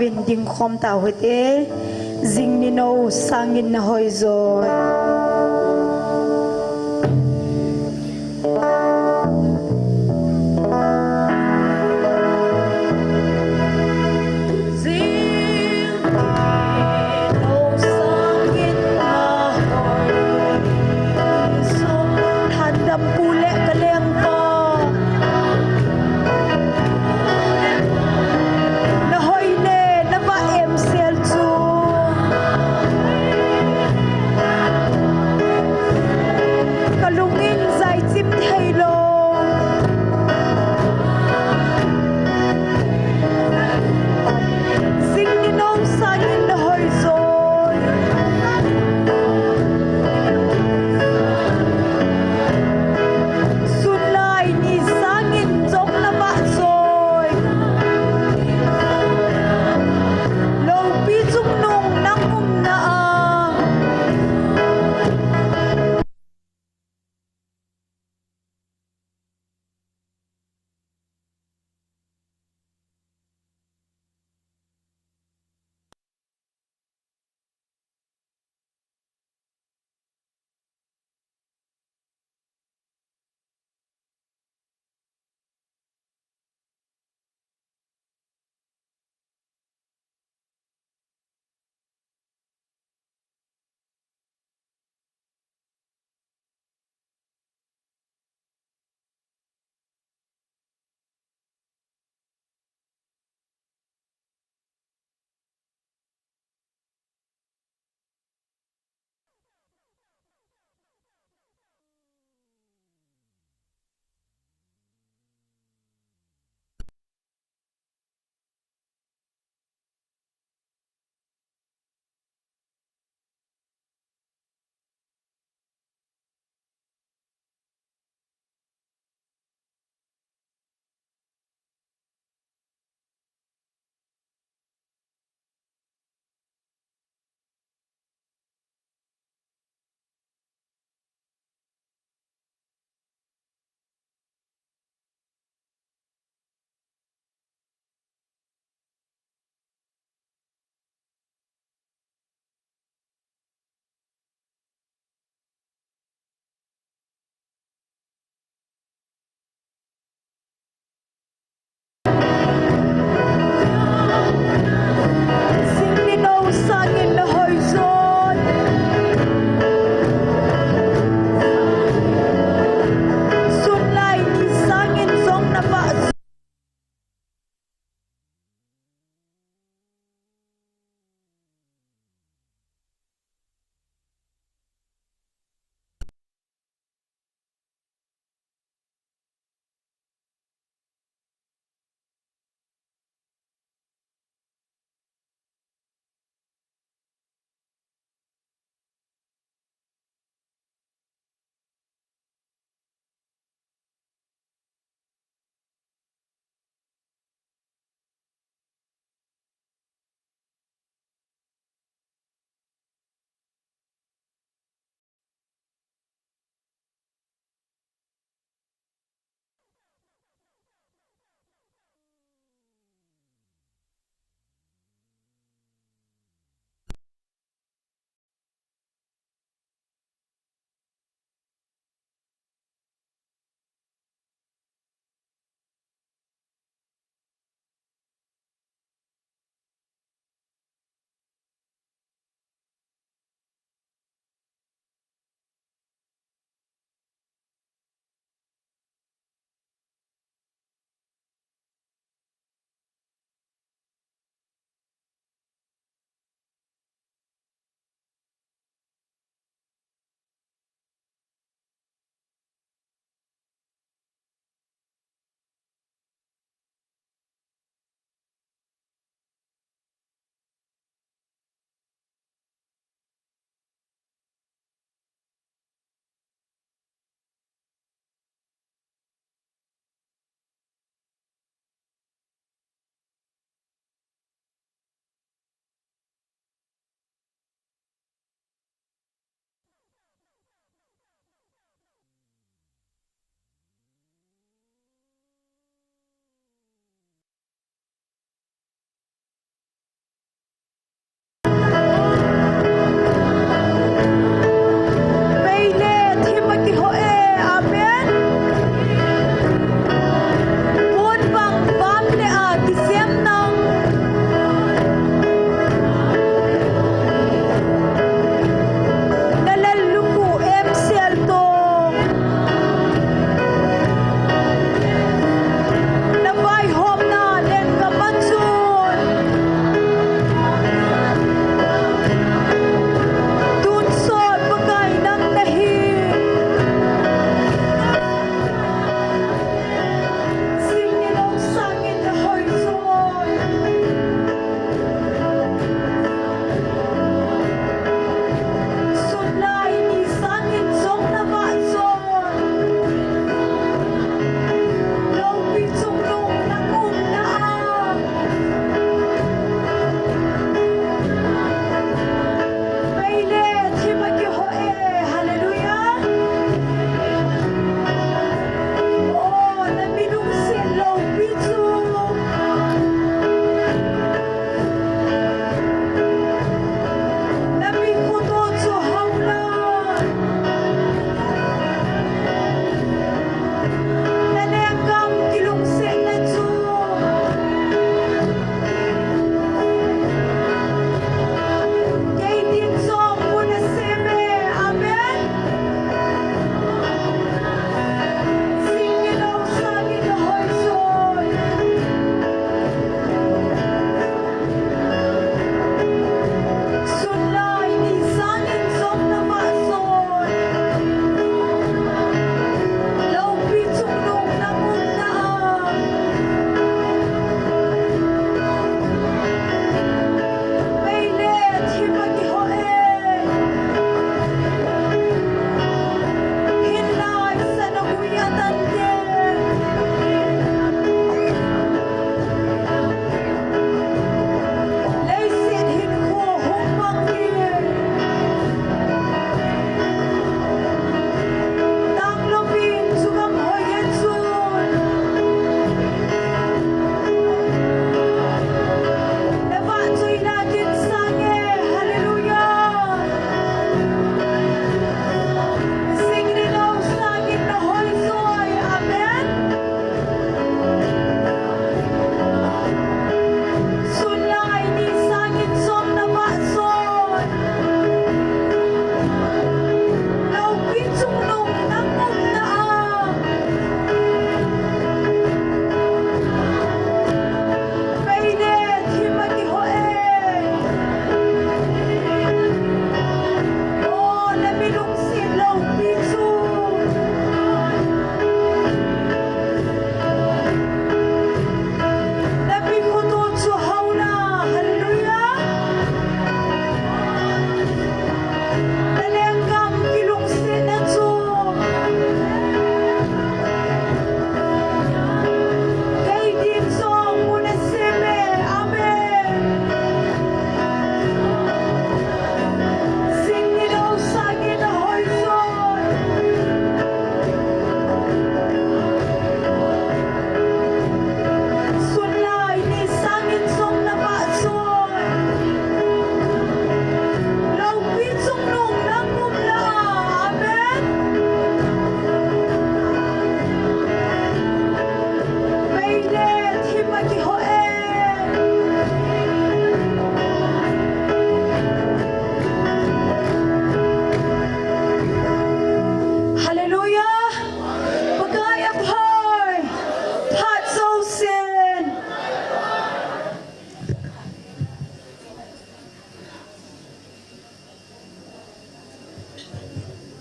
vin ding khom ta hoite jing ni no sangin na hoi zo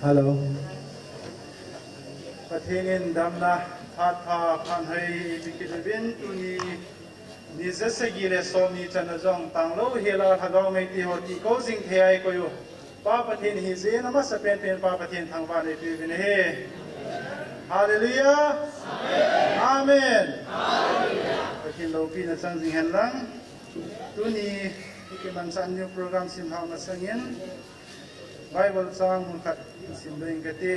ฮัลโหลประเทศนี้ดำนะพัดพาพันให้บิกิบินตุนีนิจสกิเลสมีจันทร์จงตั้งโลเฮลาทักเอาไม่ตีหัวตีก็สิ่งเทียก็อยู่ป้าประเทศฮิเซนมาสเปนเป็นป้าประเทศทางบ้านในปีนี้เฮฮาเลลูยาอาเมนประเทศเราปีนั้นสังสิงหันหลังตุนีที่มันสัญญาโปรแกรมสิมหามาสังเงินไบเบิลสร้างมุขขัดสิมเรื่องกติ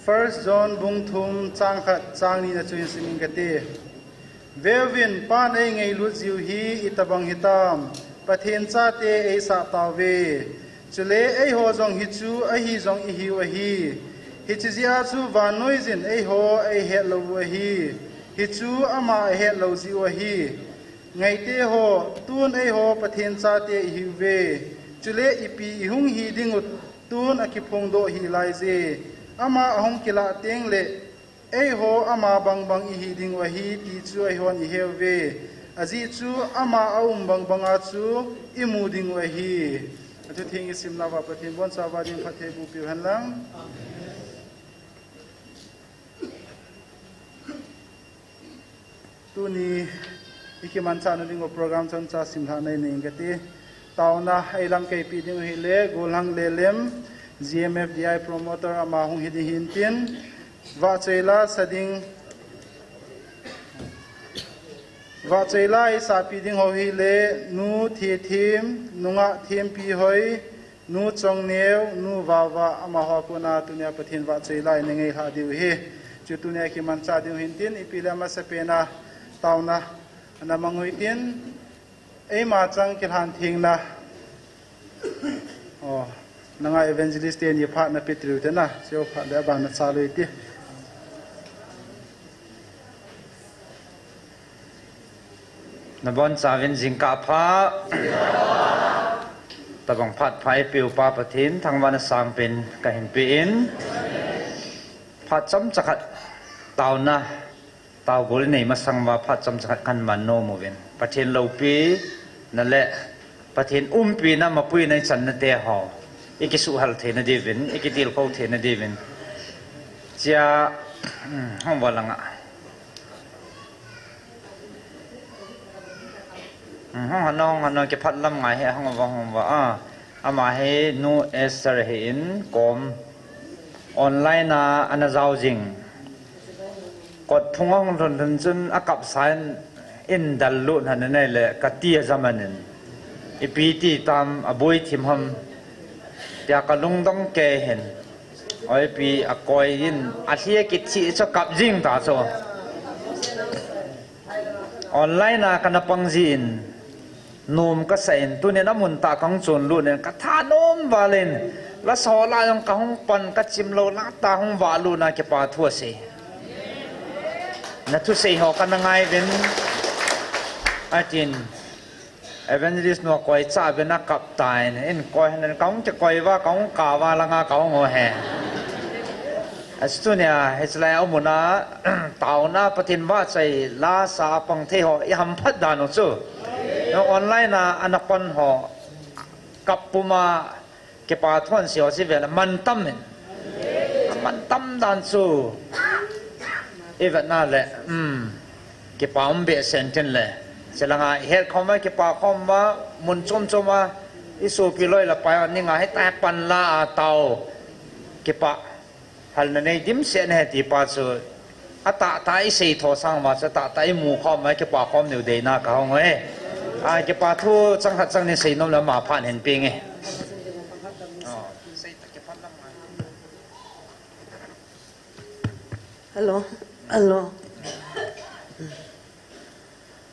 First John บุงทุมจางขัดจางนี้นะช่วยสิมิงกติเววินปานเองไงลุจิวฮีอิตาบังฮิตามประเทศชาติเอสาตาเวจุเลไอโฮจงฮิจูไอฮีจงอิฮิวะฮีฮิจจิอาจูวานน้อยจินไอโฮไอเฮลวะฮีฮิจูอามาไอเฮลวจิวะฮีไงเตโฮตูนไอโฮประเทศชาติอิฮิวเวจุเลอีปีอิหุงฮีดิงุตูนอคิพงโดฮีไลเซอามาอหงกิลาเตียงเลไอโฮอามาบังบังอิฮิดิงวะฮีตีจูไอโฮนอิเฮวเวอาจีจูอามาอาอุมบังบังอาจูอิมูดิงวะฮีทุกทิ้งสิมลาวประเทศบนสาวดินพัทเทบุปิวหันหลังตัวนี้อีกมันชาหนึ่งโปรแกรมชนชาสิมหาในหนึ่งกันที่ตาวน่าไอลังเกปีดิ้งฮิเลกูลังเลเลม GMFDI promoter อามาหงฮิดิหินตินว่าเจล่าสดิ้งว่าเจล่าไอสาปีดิ้งโฮฮิเลนูทีทีมนุงะทีมปีหอยนูจงเนียวนูวาวาอามาฮอกุนาตุเนียประเทศว่าเจล่าในไงหาดิวเฮจุดตุเนียกิมันชาดิวหินตินอีปีละมาสเปนาตาวน่าอันนั้นมังหุยตินไอมาจังกิลหันทิ้งนะอ๋อนังไอเวนเจลิสเตียนยี่พานะปิตริวเตนะเสียวพาเดบานนะซาลุยตินบอนสาวินจิงกาพาตะบังพัดไฟปิวปาปะทินทางวันสางเป็นกะเห็นปีอินพัดจำจักตาวนะตาวบุรีนี่มาสังว่าพัดจำจักกันมันโนมเวนประเทศเราปีนั่นแหละประเทศปีนะมาปุยในสันนเตหออีกสุฮัลเทนดีวินอีกติลเขาเทนดีวินจะห้องวันลังอ่ะห้องน้องเก็บพัดลำไงให้ห้องว่าอามาให้นูเอสเรหินกอมออนไลน์นะอันนั้นจะจริงกดทุ่งห้องทนจนอากับสายอินดัลลุนนั่นนี่แหละกัตตีจามันนึงอีปีที่ตามอบุยทิมหำแต่ก็ลุงต้องแก่เห็นไอ้ปีอากอยยินอาเซียกิจสิจะกับจริงตาโซออนไลน์นะกันปังจีนนุ่มก็ใส่ตัวเนี่ยน้ำมันตาของส่วนรุ่นเนี่ยก็ท่านุ่มวาเลนแล้วสอลายของกองปันก็จิมโลลักตาของวาลูนะเก็บปาทั่วสินัทุเสียหอกันยังไงเป็นอาจินเอเวนจิสนัวคอยจ่าเป็นนักกับตายเนี่ยเอ็นคอยนั่นกองจะคอยว่ากองกาวาละงากองหัวแห่สุดเนี่ยเฮสไลเอาหมดนะตาวนะประเทศว่าใจลาสาปังเทหอยหำพัดดานุสูแล้วออนไลน์นะอันปันหอกับปุมาเก็บปาทวนเสียวสิเวลมันตั้มมันตั้มดานสูเอเวน่าแหละเก็บปาเบเซนเทนเลยเสร็จแล้วไงเฮ็ดเขาไม่เก็บปาเขามามุนจมมาอิสูปิลอยละไปอันนี้ไงให้แต่ปันลาเตาเก็บปาฮัลนั่นเองดิมเสียนเหตุปัจจุอัตตาอิสิโทสังมาสตตาอิมูข้อมไว้เก็บปาข้อมนิวเดน่าเขาไงเก็บปาทูจังหัดจังนี่สีน้ำละมาผ่านเห็นปีไงฮัลโหล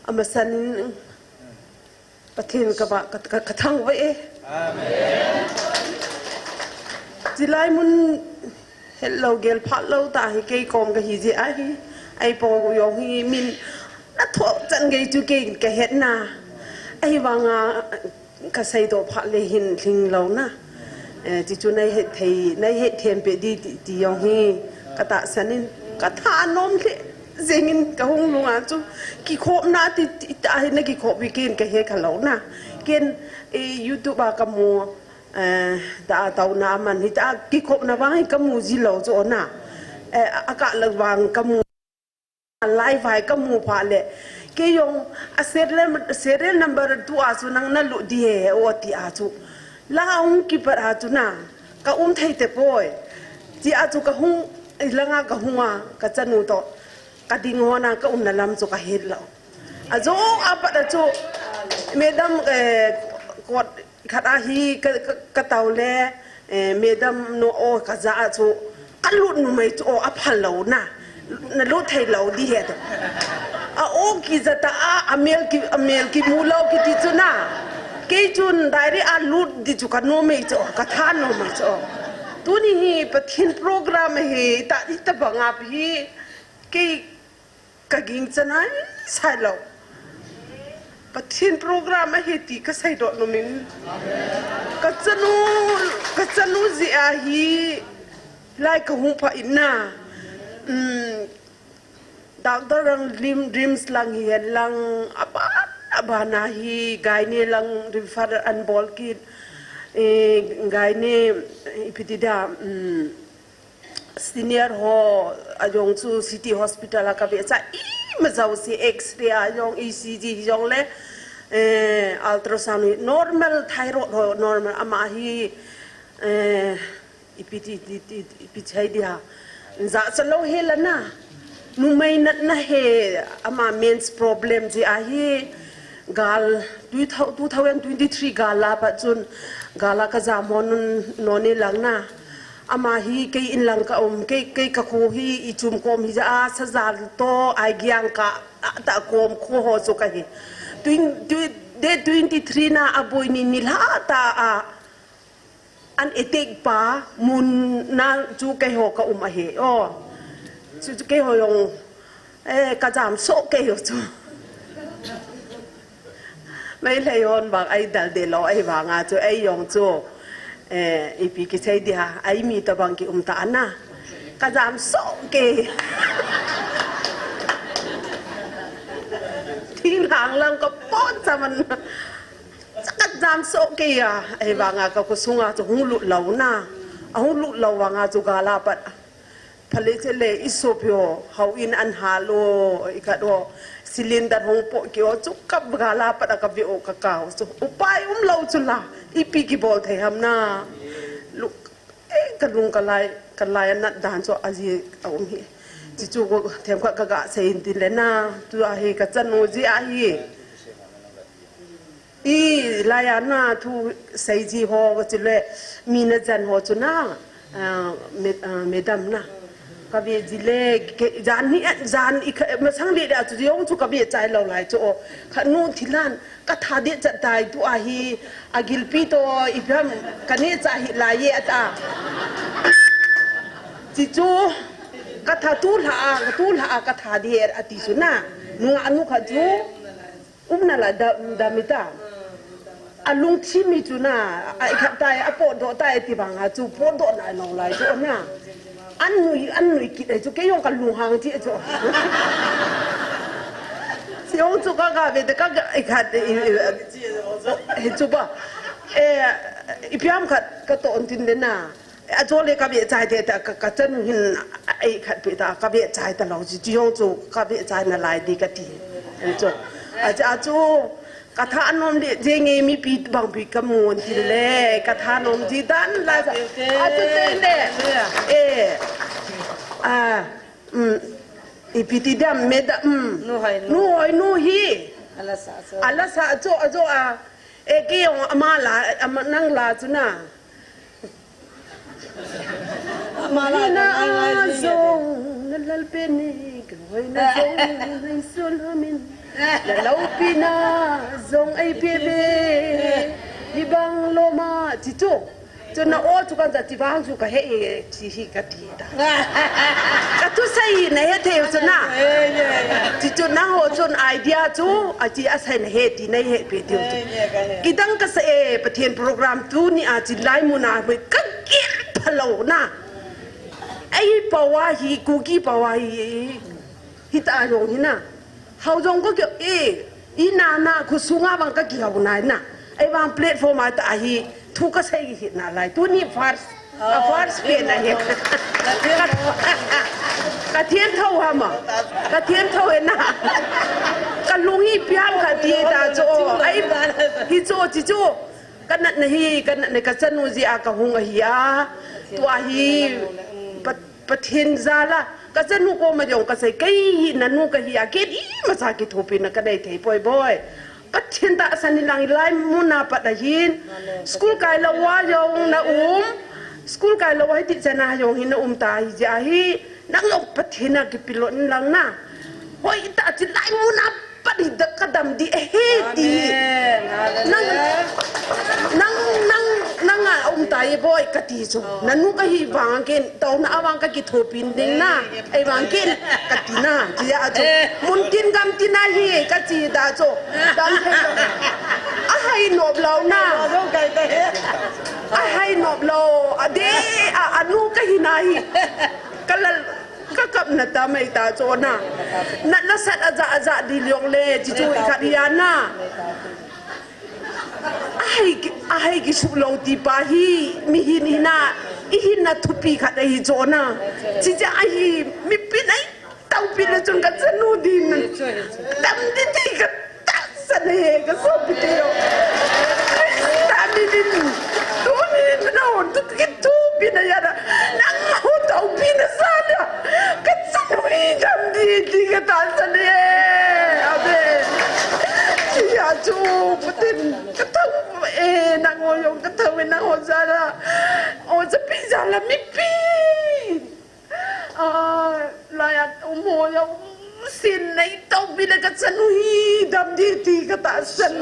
อามาสันประเทศกระทั่งไว้จิไลมุนเห็นเราเกลพัดเราตาให้เกยกอมกับฮิจิไอปองกุยองฮิมินนัทวจันเกยจูเกยกับเห็ดนาไอวางากระใส่ตัวพัดเลยหินทิ้งเรานะจิจูในเห็ดเทียนเปดียองฮิกระตาสันนินกระทานนมเลย zengin ka hung lunga chu ki khop na ti ta he na ki khop weekend ka he khalo na ken youtube ka mo da tau na man hi ta ki khop na wang ka mu ji lo cho na aka la wang ka mu live hai ka mu pha le ke yong a serial number 2 a chu nang na lu di he o ti a chu la ung ki par a chu na ka thai te poi ti a chu ka hung langa ka hunga ka chanu to ka dingona ka na lam chu ka het lo a zo a pa da chu medam kot khata hi ka tau le medam no o ka za chu ka lut nu mai chu a phal lo na lu thai lo di he to a o ki za ta a amel ki mu lo ki ti chu na ke chun dai ri a lut di chu ka no mai chu ka tha no mai chu tu ni hi pathin program hi ta ti ta banga hi ke ka ging chanai sai lo pathin program hi ti ka sai do no min ka chanu zi a hi lai ka hu pha inna doctor lang dreams lang hi lang abana hi gai ne lang refer an bol kit gai ne ipitida senior ho ajong chu city hospital ka be cha ma zau si x-ray ajong ecg jong le ultrasound normal thyroid ho normal ama hi ipichai dia za chalo helana nu mai na he ama men's problem ji a hi gal 2023 gala pa chun gala ka jamon no ne langna ama hi ke in lang ka ke ka khu hi I chum kom hi ja sa zal to ai gyang ka ta kom kho ho chu ka hi 23 na aboy ni nila ta a an etek pa mun na chu ke ho ka a he o chu ke ho yong ka jam so ke ho chu mai le yon bang ai dal de lo ai wa nga chu ai yong chu ipi ki chei dia ai mi ta bang ki ta na ka jam so ke tin hang lang ko pon sa man ka jam so ke ya ai wa nga ka ku sunga chu hung lu lo na a hung lu lo wa nga chu ga la pat phale chele isopyo how in an halo ikado cylinder hong po ki o chu kap gala pa ka bi o ka kaw so upai lo chu la ipi ki bol the ham na lu ka lung ka lai na dan so aji hi chi chu ko them ka ga sein tin le na tu a hi ka chanu ji a hi I la ya na tu sei ji ho ko chi le mi na jan ho chu na medam na ka bi jile jan ni jan ma sang le da chu yong chu ka bi chai lo lai chu kha nu thilan ka tha de cha dai tu a hi agil pi to ibam ka ne cha hi la ye ata chi chu ka tha tu la ka tha de ati su na nu anu kha chu na la da mita alung chi mi chu na ai kha tai a po do tai ti bang ha chu po do na lo lai chu na an nui ki dai chu ke yong ka lu hang chi chu si yong chu ka be de ka ai kha he chu ba ipiam kha ka to on tin de na a jo le ka be chai de ta ka chen hin ai kha be ta ka be chai ta lo ji yong chu ka be chai na lai di ka ti chu a chu ka tha nom de jenge mi pi bang pi ka mon ti le ka tha nom ji dan la a chu ten de ipiti dam meda nu hi ala sa cho a ki yong ama la nang la chu na ama la na zong lal pe ni ko na zong nei sul hamin la lau pina zong ai pe be ni bang lo ma chi chu cho na o chu kan za ti bang chu ka he chi hi ka ti da ka tu sai na he the chu na chi chu na ho chon idea chu a chi a sai na he ti na he pe ti chu ki dang ka sa pathian program tu ni a chi lai mu na me ka ki phalo na ai pawa hi ku ki pawa hi hita ayong hina haujong ko kyo ina na kusunga bang ka kihaw na na ay bang platform at ahi thu ka sai hit na lai tu ni first pe na he ka tien thau ha ma ka tien thau na ka lungi piam ka ti da cho ai hi cho chi cho ka na hi ka na ka chanu ji a ka hung hi a tu hi pathin zala ka chanu ko ma jong ka sai kai na nu ka hi a ke i ma sa ki thopi na ka dai thei boy pathin ta san ni lang lai mu na pa da hin school kai la wa yong na school kai la wa ti chana yong hin na ta hi ja hi nang lok pathina ki pilon lang na hoi ta chi lai mu na pa di da kadam di ti nang tai boy ka ti chu nanu ka hi wang ken to na awang ka ki thopin ding na ai wang ken ka ti na ji a chu mun tin gam ti na hi ka chi da chu dam the a hai nob lau na a hai nob lo ade anu ka hi na hi kalal kakap na ta mai ta cho na sat aza di liong le chi chu ka dia na ai ki su lo ti pa hi mi hi ni na i hi na thupi kha dai cho na chi ja ai mi pi nai tau pi na chung ka chanu din dam di ti ka ta san he ka so pi te yo ta mi din tu ni na on tu ki tu pi na ya na ho tau pi na sa na ka chanu ni dam di ti ka ta san he abe ya chu putin ka tau nang oyong ka tau na ho zara o sa pizza la mi pi la ya mo ya sin nai tau bi na ka chanu hi dam di ti ka ta san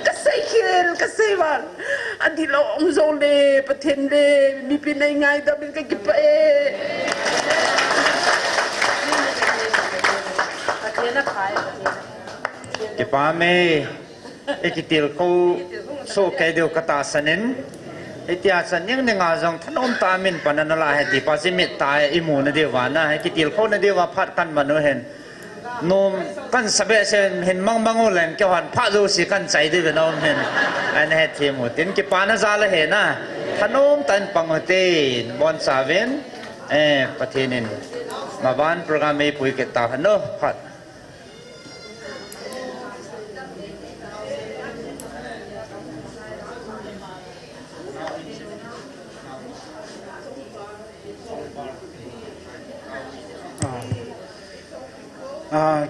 ka sai khel ka sai wal adi lo ong zo le pathen le mi pi nai ngai da bin ka ki pa ki pa me ekitil ko so kai deu kata sanin etia san yang ne nga jong thanom ta min pananala he ti pasimit ta imu na dewana ekitil ko na dewa phat kan manu hen nom kan sabe sen hen mang len ke han pha zo si kan chai de venom hen an he thi mu tin ki pa na za la he na thanom tan pangote bon saven pathinin maban program me pui ke ta hano phat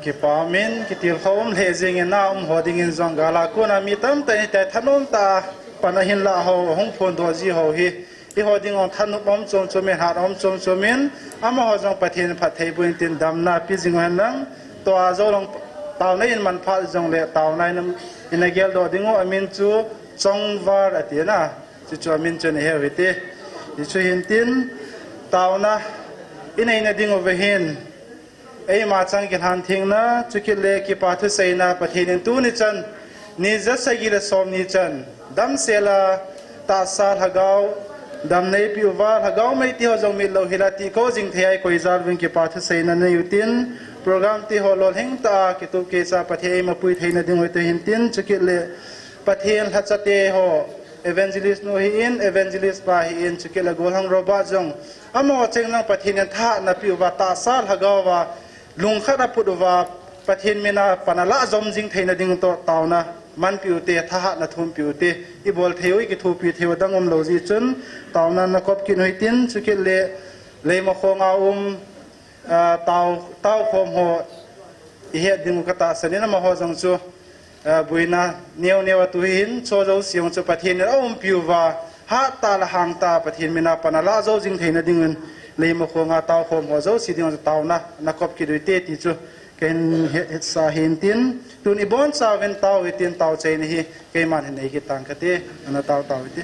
ki pamin ki til khom le jing na hoding in zong gala ko na mi tam tai tai thanom ta panahin la ho hong phon do ji ho hi i hoding on thanu bom chom chomen ha rom chom chomen ama ho jong pathin phat thei buin tin dam na pi jing han lang to a zo long taw na in man pha jong le taw nai nam in a gel do dingo amin chu chong war atina chu chu amin chen he wete i chu hin tin taw na in ai na dingo ve hin ei ma chang ki han thing na chukil le ki pa thu sei na pathin tu ni chan ni za sagi le som ni chan dam sela ta sar hagau dam nei pi wa hagau mai ti ho jong mi lo hilati ko jing thai koi zar wing ki pa thu sei na ne yutin program ti ho lol heng ta ki tu ke sa pathei ma pui thei na ding oi te hin tin chukil le pathin hachate ho evangelist no hi in evangelist pa hi in chukil le gol hang roba jong amo cheng nang pathin tha na pi wa ta sar hagau wa lung khara pudwa pathin mena panala zom jing theina ding to tauna man piute tha na thum piute I bol theoi ki thu pi theu dangom lo ji chun tauna na kop ki noi tin chukil le ma khonga taw khom ho I he ding kata sanina ma ho jong chu buina neu tu hin cho jo siong chu pathin piwa ha ta la hang ta pathin mena panala zo jing theina ding le mo khonga taw khom ho zo si ding taw na kop ki te ti chu ken het sa hin tin tun I bon sa ven taw tin taw chei ni hi ke man nei ki tang ka te ana taw ti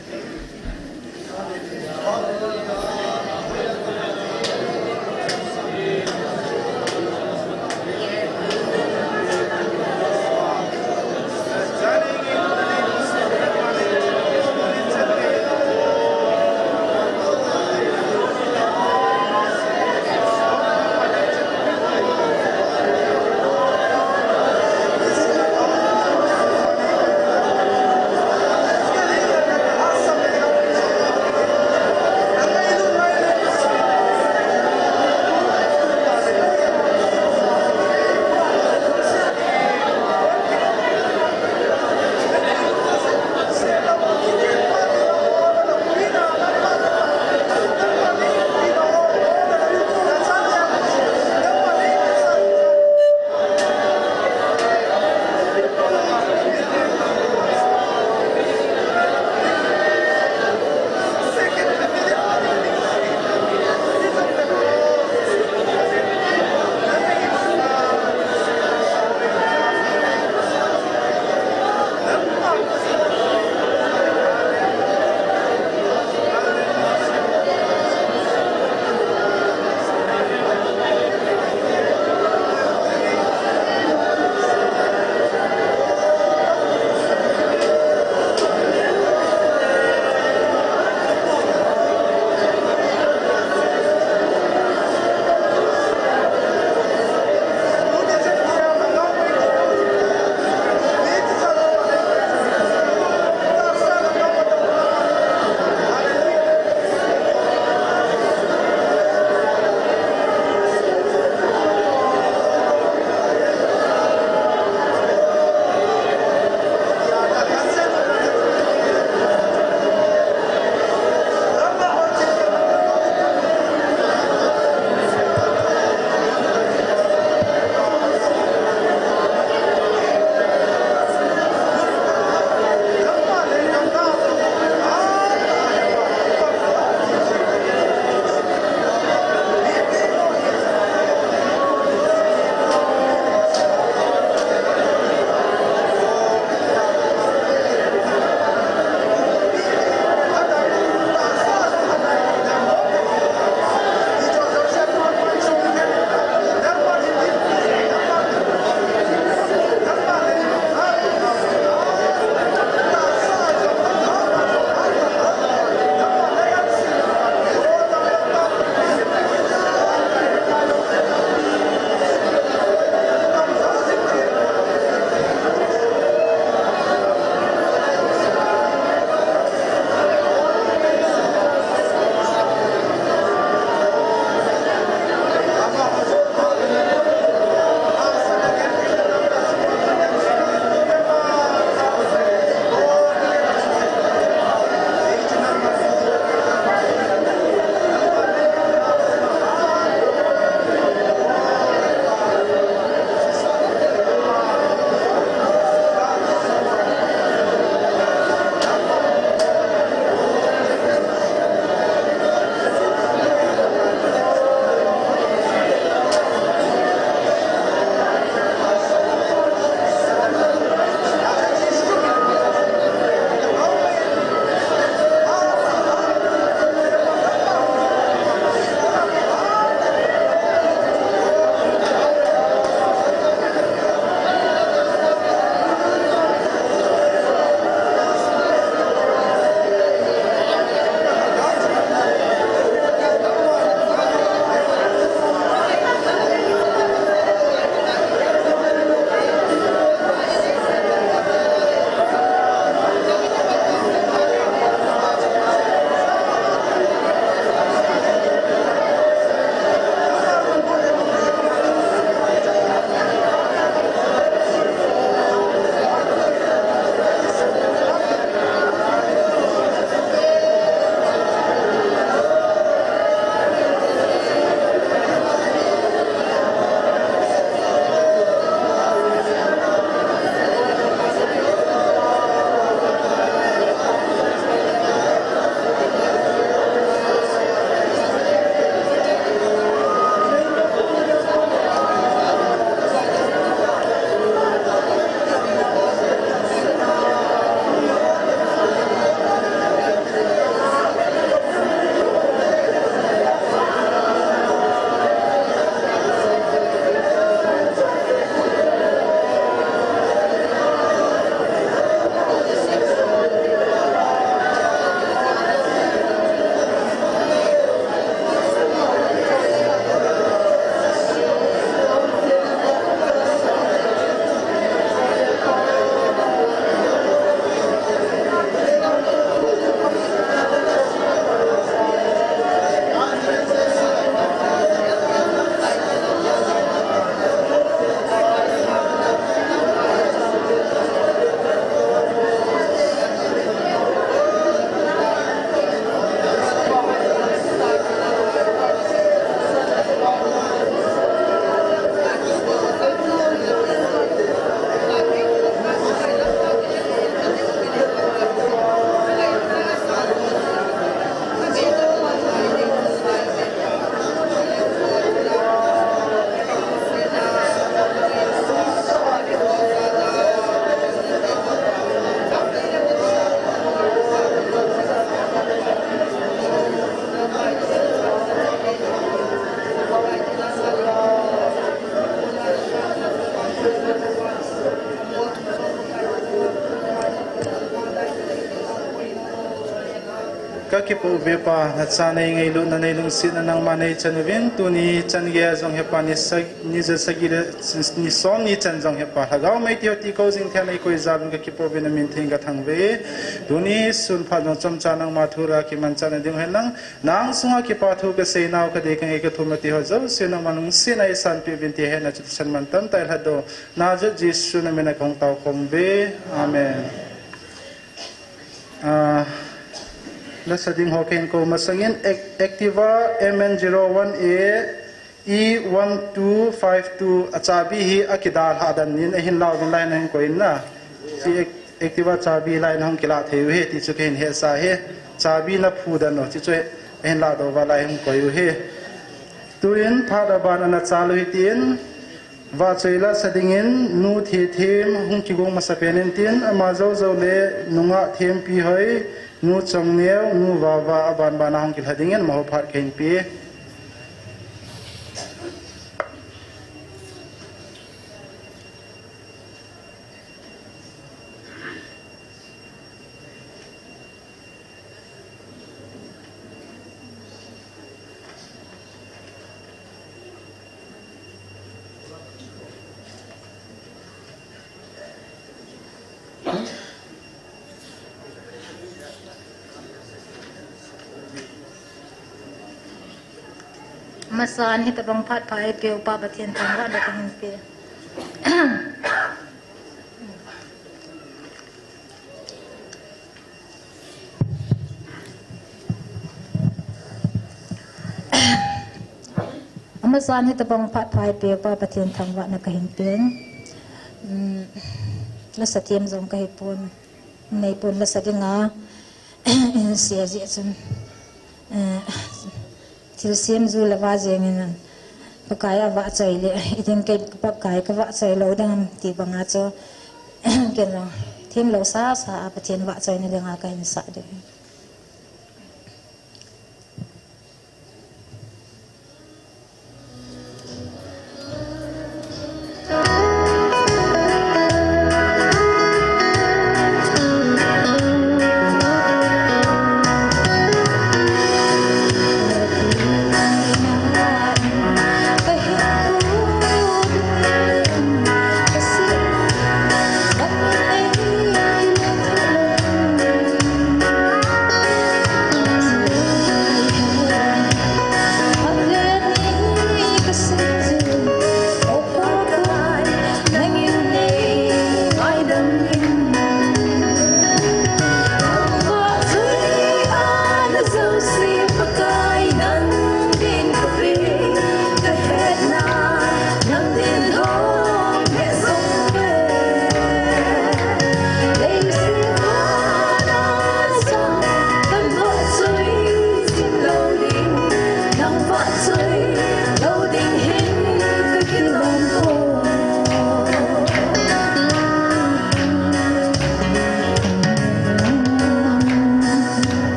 ka ki po ve pa na cha nei ngei lu na nei lung sin na nang ma nei chan vin tu ni chan ge zong he pa ni sa ni za sa gi ni som ni chan zong he pa ha ga mai ti ti ko jing thia nei ko za lu ka ki po ve na min thing ga thang ve tu ni sun pha no chom cha nang ma thura ki man cha na ding he lang nang sunga ki pa thu ka sei naw ka de ka nge ka thu ma ti ho zo se na manung sin ai san pi vin ti he na chu chan man tam tai ha do na je jisu na me na kong tau kong ve amen Let's ading hoken ko masangin Activa MN01A E1252 achabi hi akidal hadan nin hin law din line hin ko inna si Activa chabi line hang kila theu he ti chu ken he sa he chabi na phudan no chi chu hin la do wa lai hang ko yu he tuin thada ban na chalu hi tin wa chaila sadingin nu thi them hung ki gong masapenin tin ama zo zo le nunga them pi hoi nu chong neu nu wa wa aban bana hong kil hadingen maho phar kein pi Masaan hita bang pat pai pe upa bathian tangwa da kan pe Masaan hita bang pat pai pe upa bathian tangwa na kahin pen la satiem zong kai pon nei pon la satinga sia ji chun til sim zu la wa jengin pakaya wa chaile idin ke pakai ka wa chailo dang ti banga cho ken lo thim lo sa sa pathian wa chaine lenga ka in sa de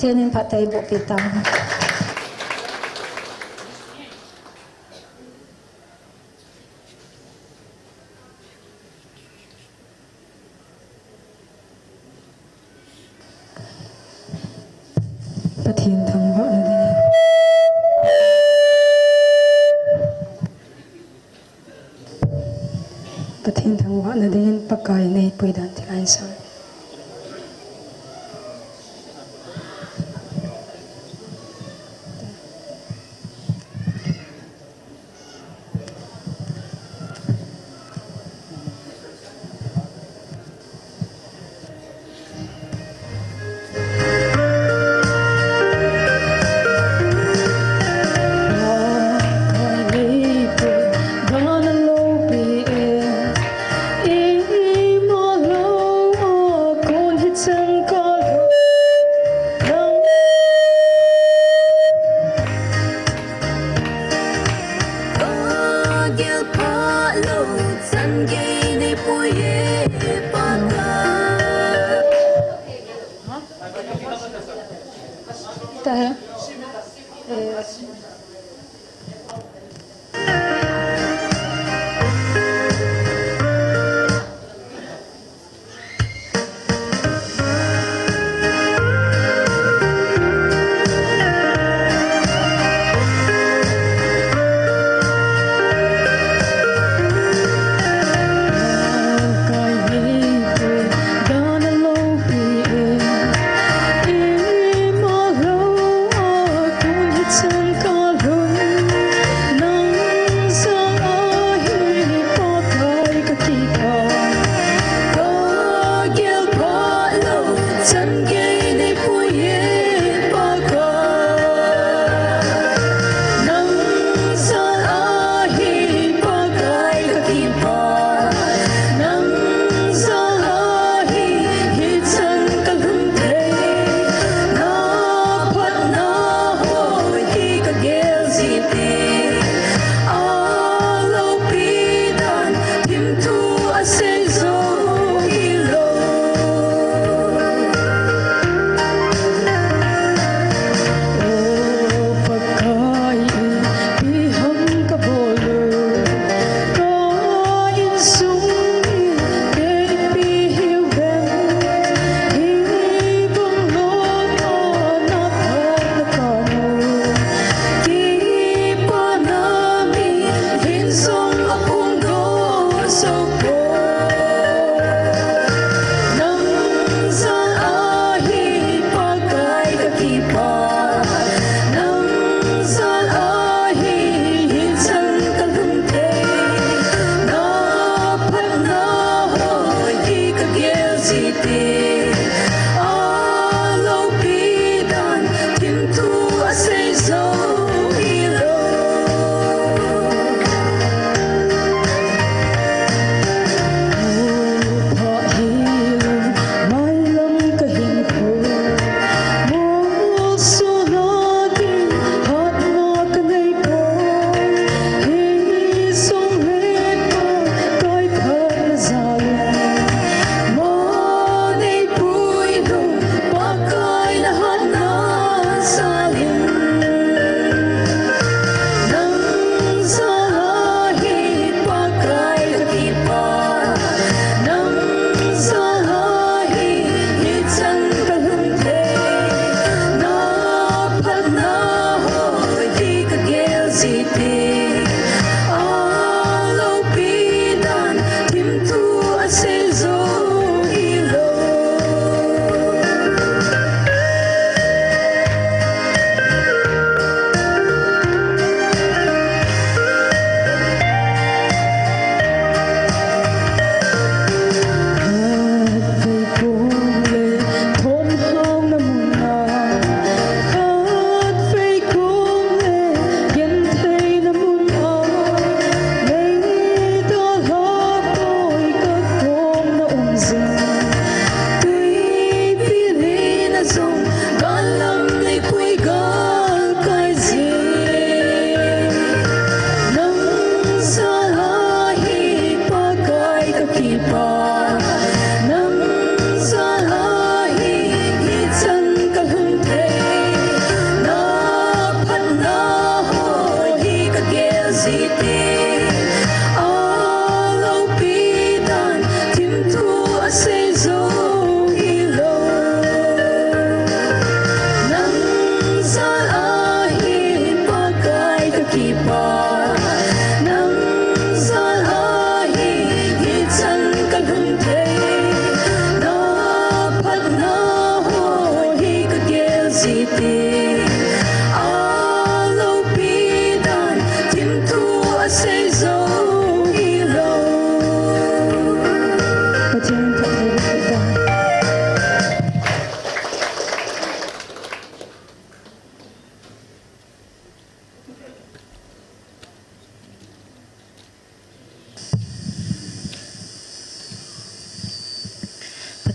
thiên in phát thầy bộ pi tam phát thiên thằng vợ này phát thiên thằng vợ này đến bắc cái này bồi đàn thì lại sao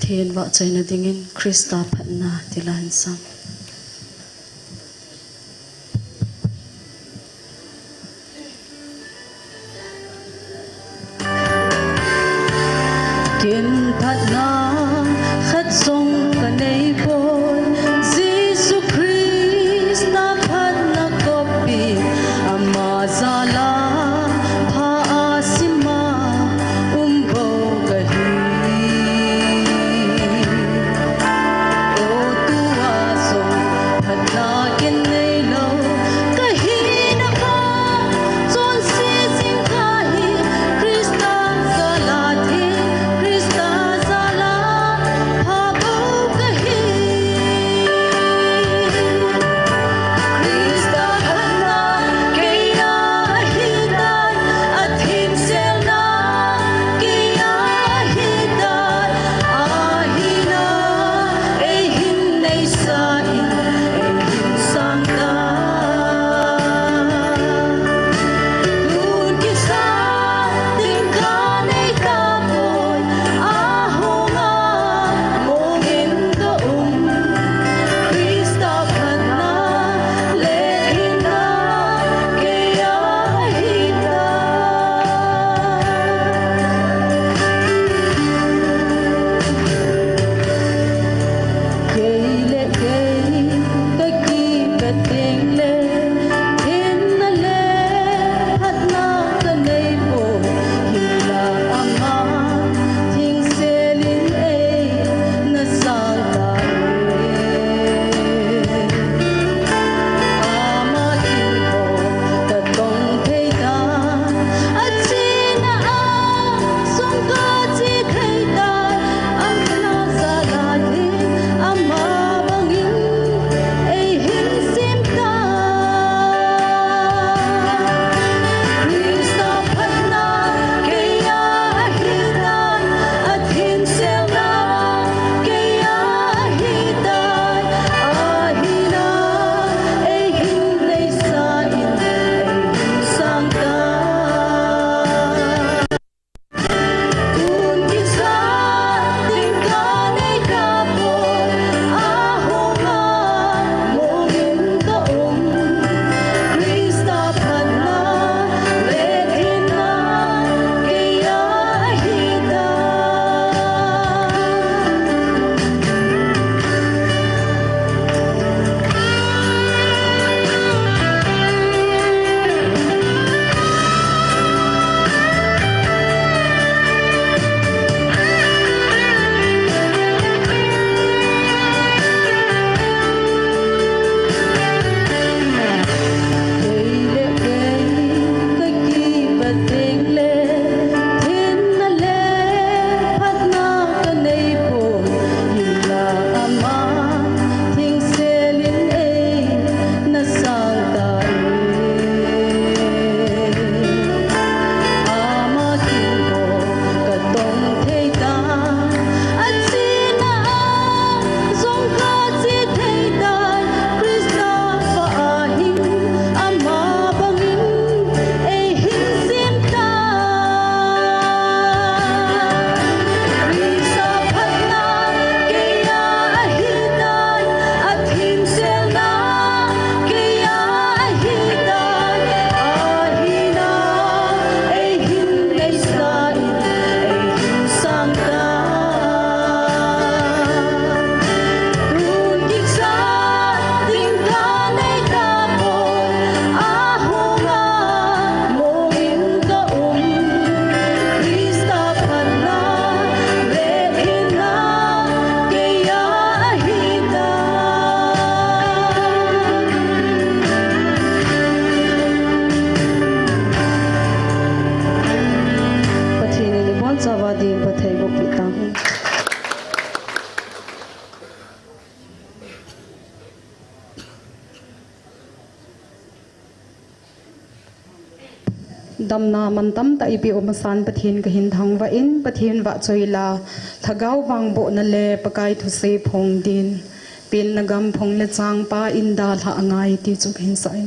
Pathian wa chaina dingin Krista phatna tilan sam Kim phatna khat song kanei boy Jesus Krista phatna kopi amazala pha asima umbo gahi o tua so phatna kenei lo kahi na pa chon si sing kahi Krista zala thi Krista zala pha bo kahi Krista phatna keya hidai athim selna keya hidai ahina ehin nei sa in ehin sangta Kun kisa tingka nei ka boy ahonga mongin ka Krista phatna lehina keya hidai Keile kei taki kating le Hin na le phatna kanei bo Hila ama ting selin na sang Ama hinho tatong theida Achina song ka chi theida Ang na zalati ama bangin hin simta Krista phatna keya hidai athin selna keya hidai ahina hin nei sa in sangta Kun kisa tingka nei ka boy ahonga mongin ka Krista phatna lehina keya hidai Keile kei taki pating le Hin na le phatna kanei bo Hila ama ting selin na sang tai Ama hinho katong theida Achina zong ka chi theida Krista pa ahin ama bangin hin simta Krista phatna keya hidai athin selna keya hidai ahina hin nei sa in hin sangta Kun kisa tingka nei ka boy ahonga mongin ka Krista phatna lehina keya hidai Pathian ni bon sawa din pathai bo pitang damna mantam ta ipi omasan pathian ka hin thang wa in pathian wa choila thagau wang bo na le pakai thu se phong din pil nagam phong le chang pa in da tha angai ti chu hin sai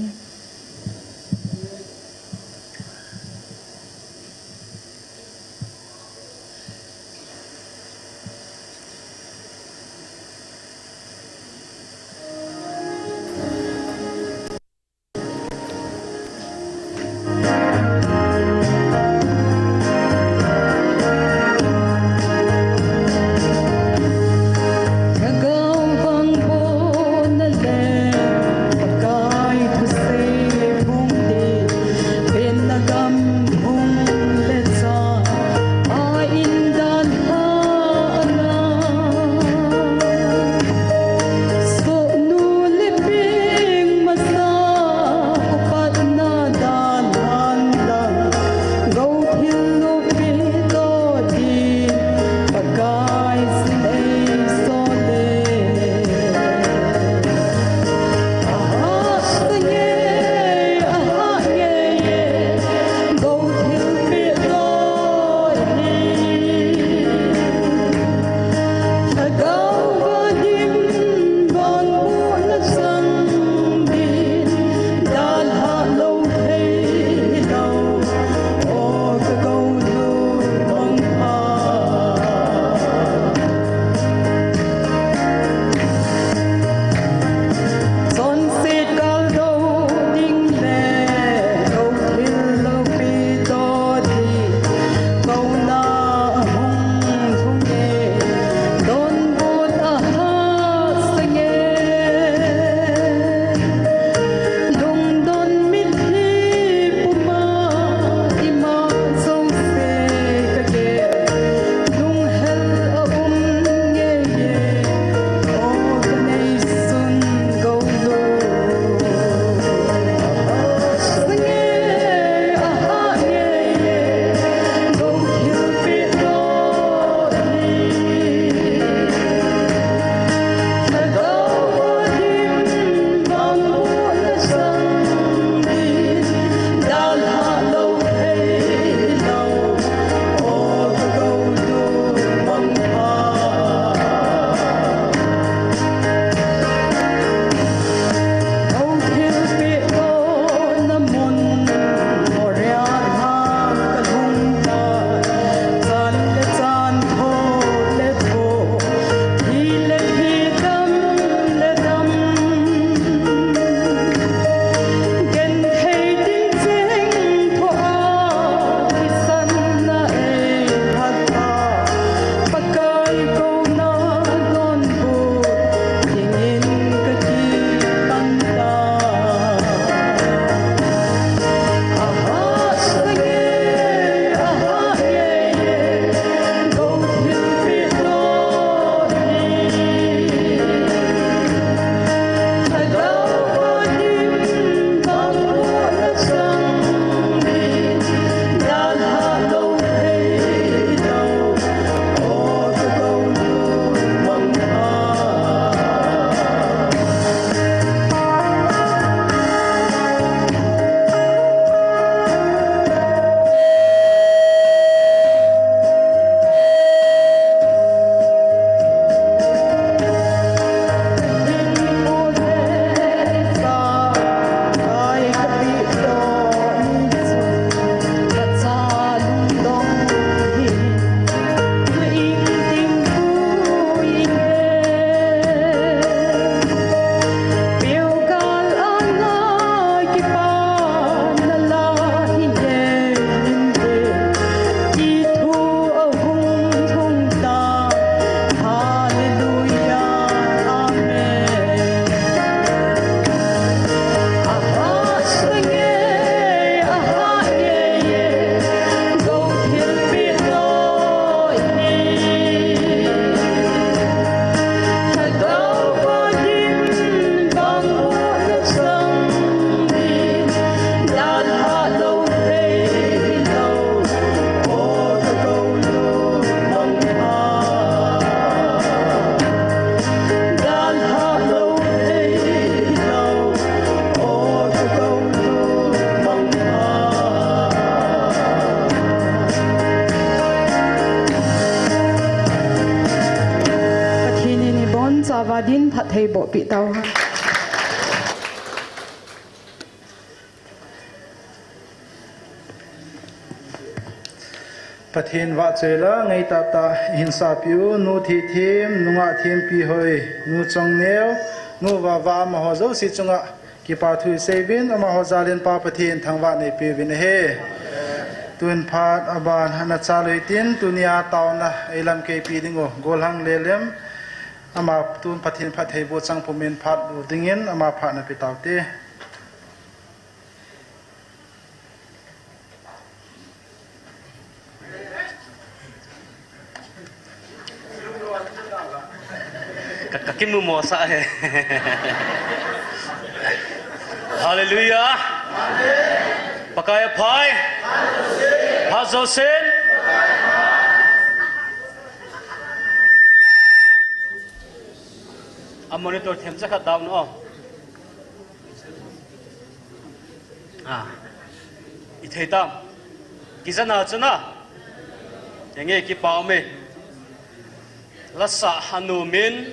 lavadin phat thei bo pi tau ha Pathin wa chela ngai ta ta hinsa piu nu thi thim nunga thim pi hoi nu chong neo nu wa ma ho zo si chunga ki pa thu sevin ama ho zalen pa pathin thangwa nei pi vin he tun phat aban hana chaloi tin tunia tauna elam ke pi dingo golhang lelem ama tun pathin phat thei bo chang pumin phat du dingin ama phat na pi tawte Kaki mu mo sa he. Hallelujah. Pakaya pai. Hazosen. A monitor them sa ka down oh. Ithei tam. Kizana chuna. Yange ki pao me. Lasa hanu min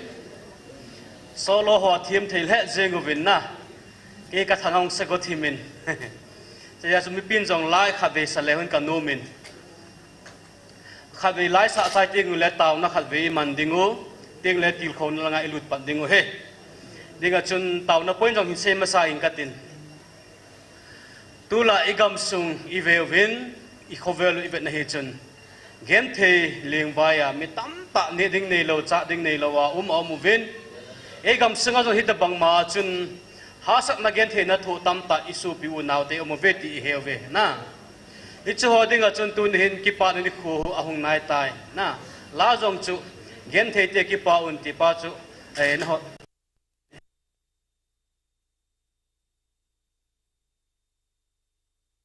solo ho thiam thei le jengu win na ke ka thanong se go thimin ya sumi pin jong lai kha ve sa le hun ka no min kha ve lai sa sai ting le taw na kha ve man dingu ting le til khon la nga ilut pan dingu he dinga chun taw na point jong hin se ma sa in katin tula igam sung i ve win i khovel i vet na he chun gem the ling baya mi tam ta ne ding nei lo cha ding nei lo wa mu vin egam sunga zo hit bang ma chun hasak na gen the na thu tam ta isu pi u naw te ve ti heve na ichu ho ding a chun tun hin ki pa ni khu ahung nai tai na la jong chu gen the te ki pa un ti pa chu na ho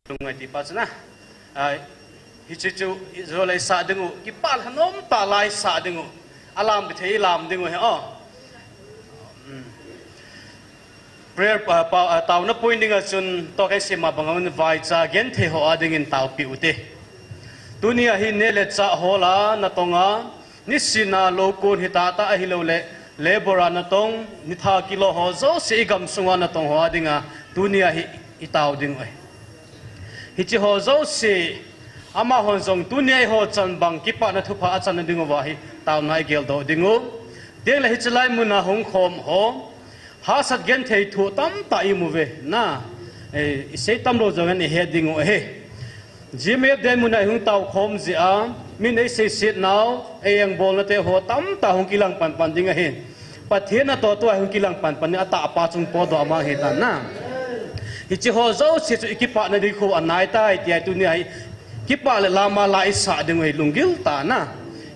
tungai ti pa chu na hi chu zo lai sa dingu ki pa hanom ta lai sa dingu alam bi thei lam dingu he o prayer taw na pointing a chun to kai sema bangawn vai cha gen the ho ading in taw pi ute tunia hi ne le cha hola na tonga ni sina lo kon hi ta ta hi lo le lebora na tong ni tha kilo ho zo se gam sunga na tong ho adinga tunia hi itaw ding oi hi chi ho zo se ama hon zong tunia ho chan bang ki pa na thu pha chan ding wa hi taw nai gel do dingu deng la hi chlai muna hong khom ho hasat gen thei thu tam ta i mu ve na se tam ro jong ani heading o he jime den muna hung taw khom ji a min ei se sit now eyang bol na te ho tam ta hong kilang pan pan ding a he pathian na to hong kilang pan pan ata pa chung po do ma he ta na hi chi ho zo se chu ikipa na di khu anai tai ti tu ni ai kipa le lama la isa ding ei lungil ta na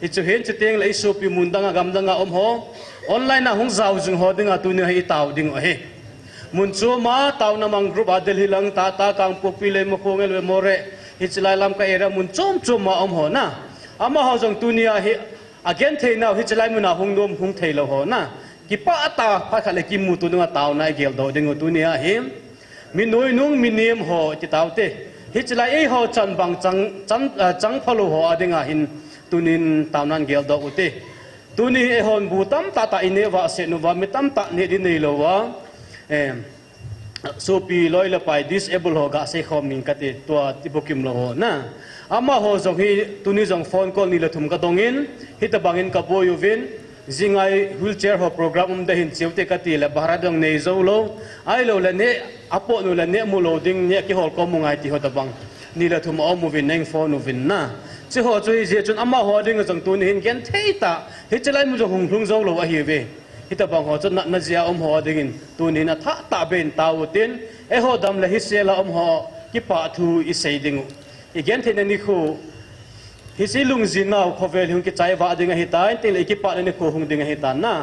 hi chu hen chu teng le su pi mun danga gam danga ho online na hung zau jung ho dinga tu ni hi taw ding o he mun chu ma taw na mang group adel hilang ta ta kang popile mo khongel we more hi chilai lam ka era mun chom ma ho na ama ho jong tu ni hi again thei now hi chilai mun na hung nom hung thei lo ho na ki pa ta pha khale ki mu tu nga taw na gel do ding o tu ni hi mi noi nung mi nem ho ti taw te hi chilai ei ho chan bang chang phalo ho adinga hin tunin taw nan gel do ute tuni e hon bu tam ta ta ine wa se no wa mi tam ta ne di nei lo wa so pi loi la pai disable ho ga se khom min ka te to ti bokim lo ho na ama ho jong hi tuni jong phone call ni la thum ka dongin hi ta bangin ka boyu vin zingai wheelchair ho program da hin chewte ka ti la bahra dong nei zo lo ai lo la ne apo no la ne mu lo ding ne ki hol ko mu ngai ti ho ta bang ni la thum o mu vin neng phone nu vin na chi ho chui je chun ama ho ding jong tun hin gen theita hi chalai mu jong hung zo lo a hi ve hi ta bang ho chun na zia ho ding in tun hin a tha ta ben taw tin e ho dam la hi se la ho ki pa thu i sei ding i gen the ni khu hi si lung zin naw khovel hung ki chai wa ding a hi ta tin le ki pa ni khu hung ding a hi ta na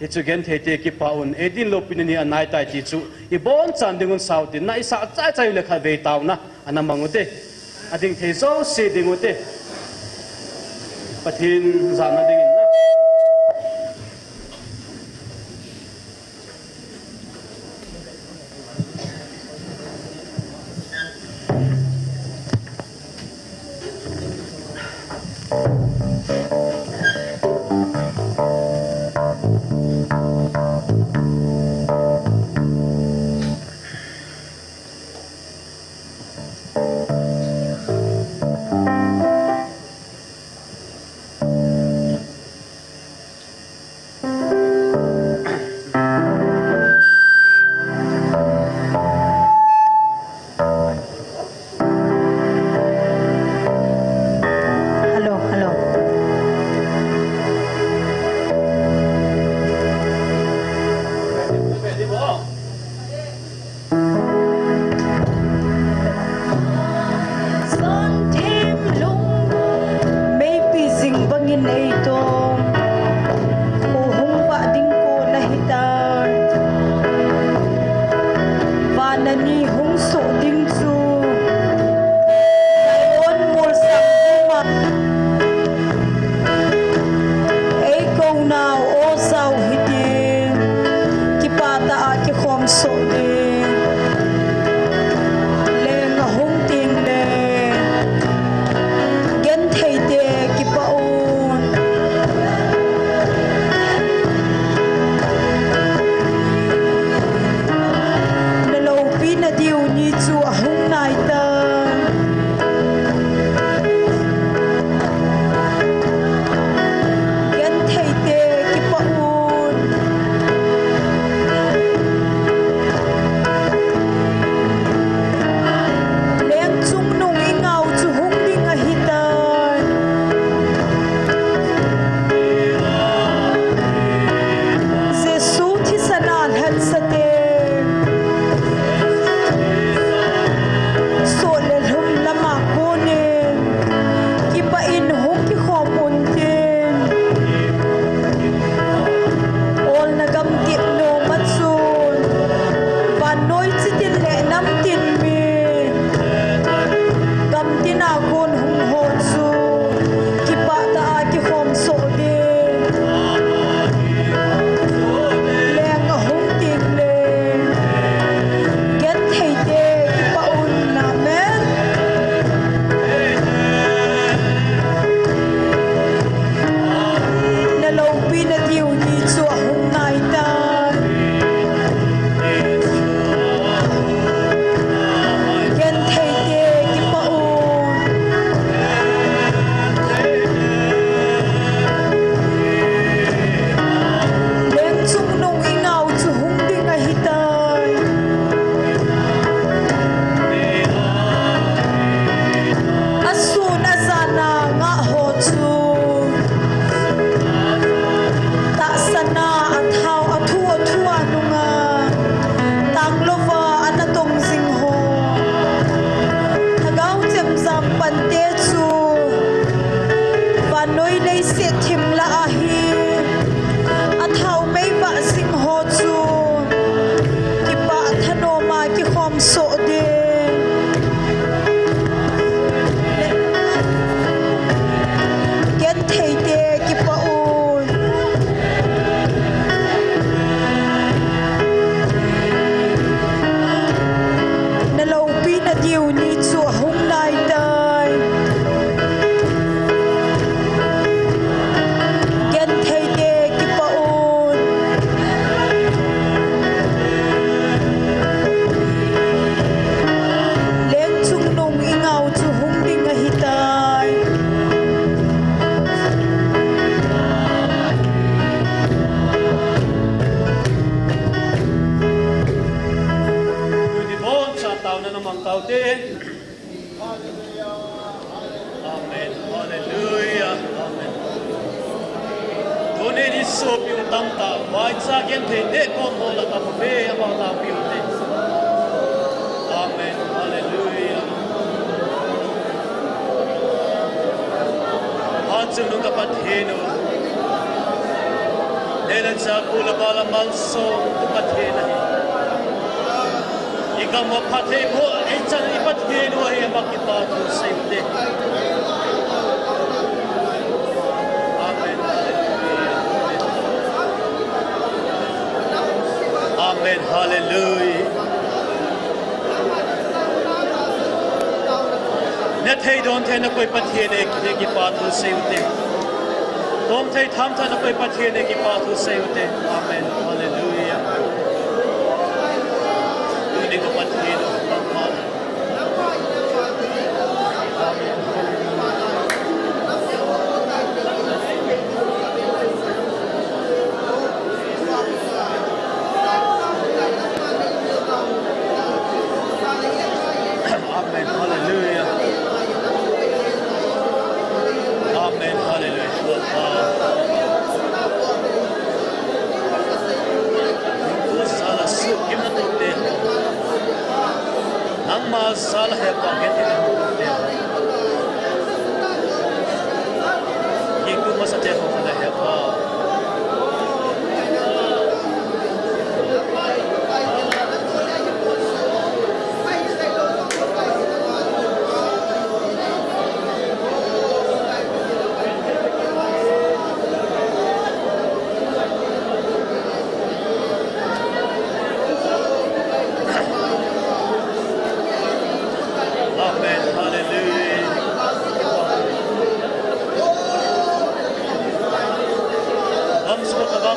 hi chu gen the te ki pa un edin lo pin ni anai tai ti chu i bon chan ding un sau tin na i sa chai chai le kha ve taw na anamangote ading the zo se ding ute pathin zana ding in na in ay tong uhong pa ding ko nahitan vanani hong so ding su dayon mul sang huma ay kong na o saw hitin kipata a ki khom so din le nga hong ting le gen thei te ki paun na lo pi na diu ni chu a hong nai tan gen thei te ki paun leng chung nung i ngau chu hung ding a hitan Jesu thi sanan han sa te so le lum lama ko ne ki pa in hung ki khom un tin ol na gam ti no matsun van noi chi tin le nam tin mi gam tin a kon hung ho chu ki pa ta a ki khom so de leng a hung ting le get thei te ki pa un na men na lo pi na diu ni chu a hung nai tan gen thei te ki pa un leng chung nung i ngau chu hung ding a hitan asun azana nga ho chu ta sana athau athu athua nunga tang lova anatong sing ho thagau chem zam pan te chu vanoi nei se thim la a hi athau mei ba sing ho chu ki pa thano ma ki khom so de gen thei te ki pa un na lo pi na diu ni chu a hung nai tai gen thei te ki pa un leng chung nung i ngau chu hung ding a hitai Di bon sa tao na namang kaute. Amen. Hallelujah. Amen. Tune ni so piu tam ta wai sa gen the de ko mo la ta pe ama ta piu te. Amen. Hallelujah. Hatsu nunga patheno. Nelan sa kula bala malso pathena. Ikaw mo pati mo, ay chan ipathin mo ay makita ko sa ite. Amen. Amen. Hallelujah. Net hay don thay na ko'y pathin ay kipato sa ite. Tom thay tham ta na ko'y pathin ay kipato sa ite. Amen. Hallelujah. Hindi ko pathin o pagmana. Amen. Hallelujah. Amen. Hallelujah. Salah sukim na tukde. Nang masalah hai paket na tukde. Iku masak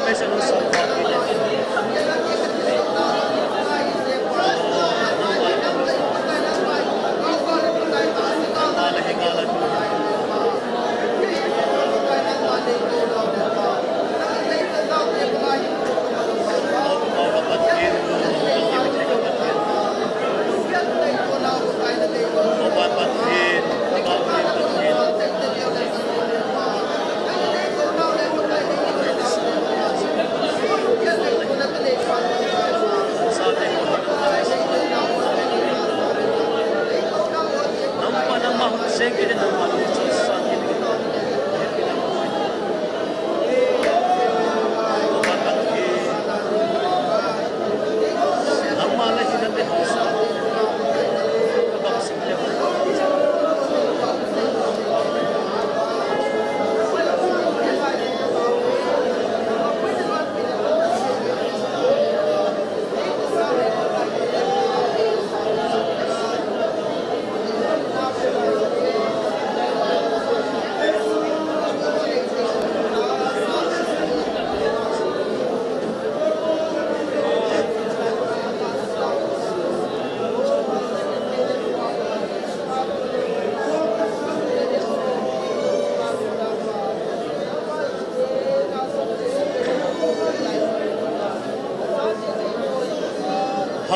mai sa no sa pa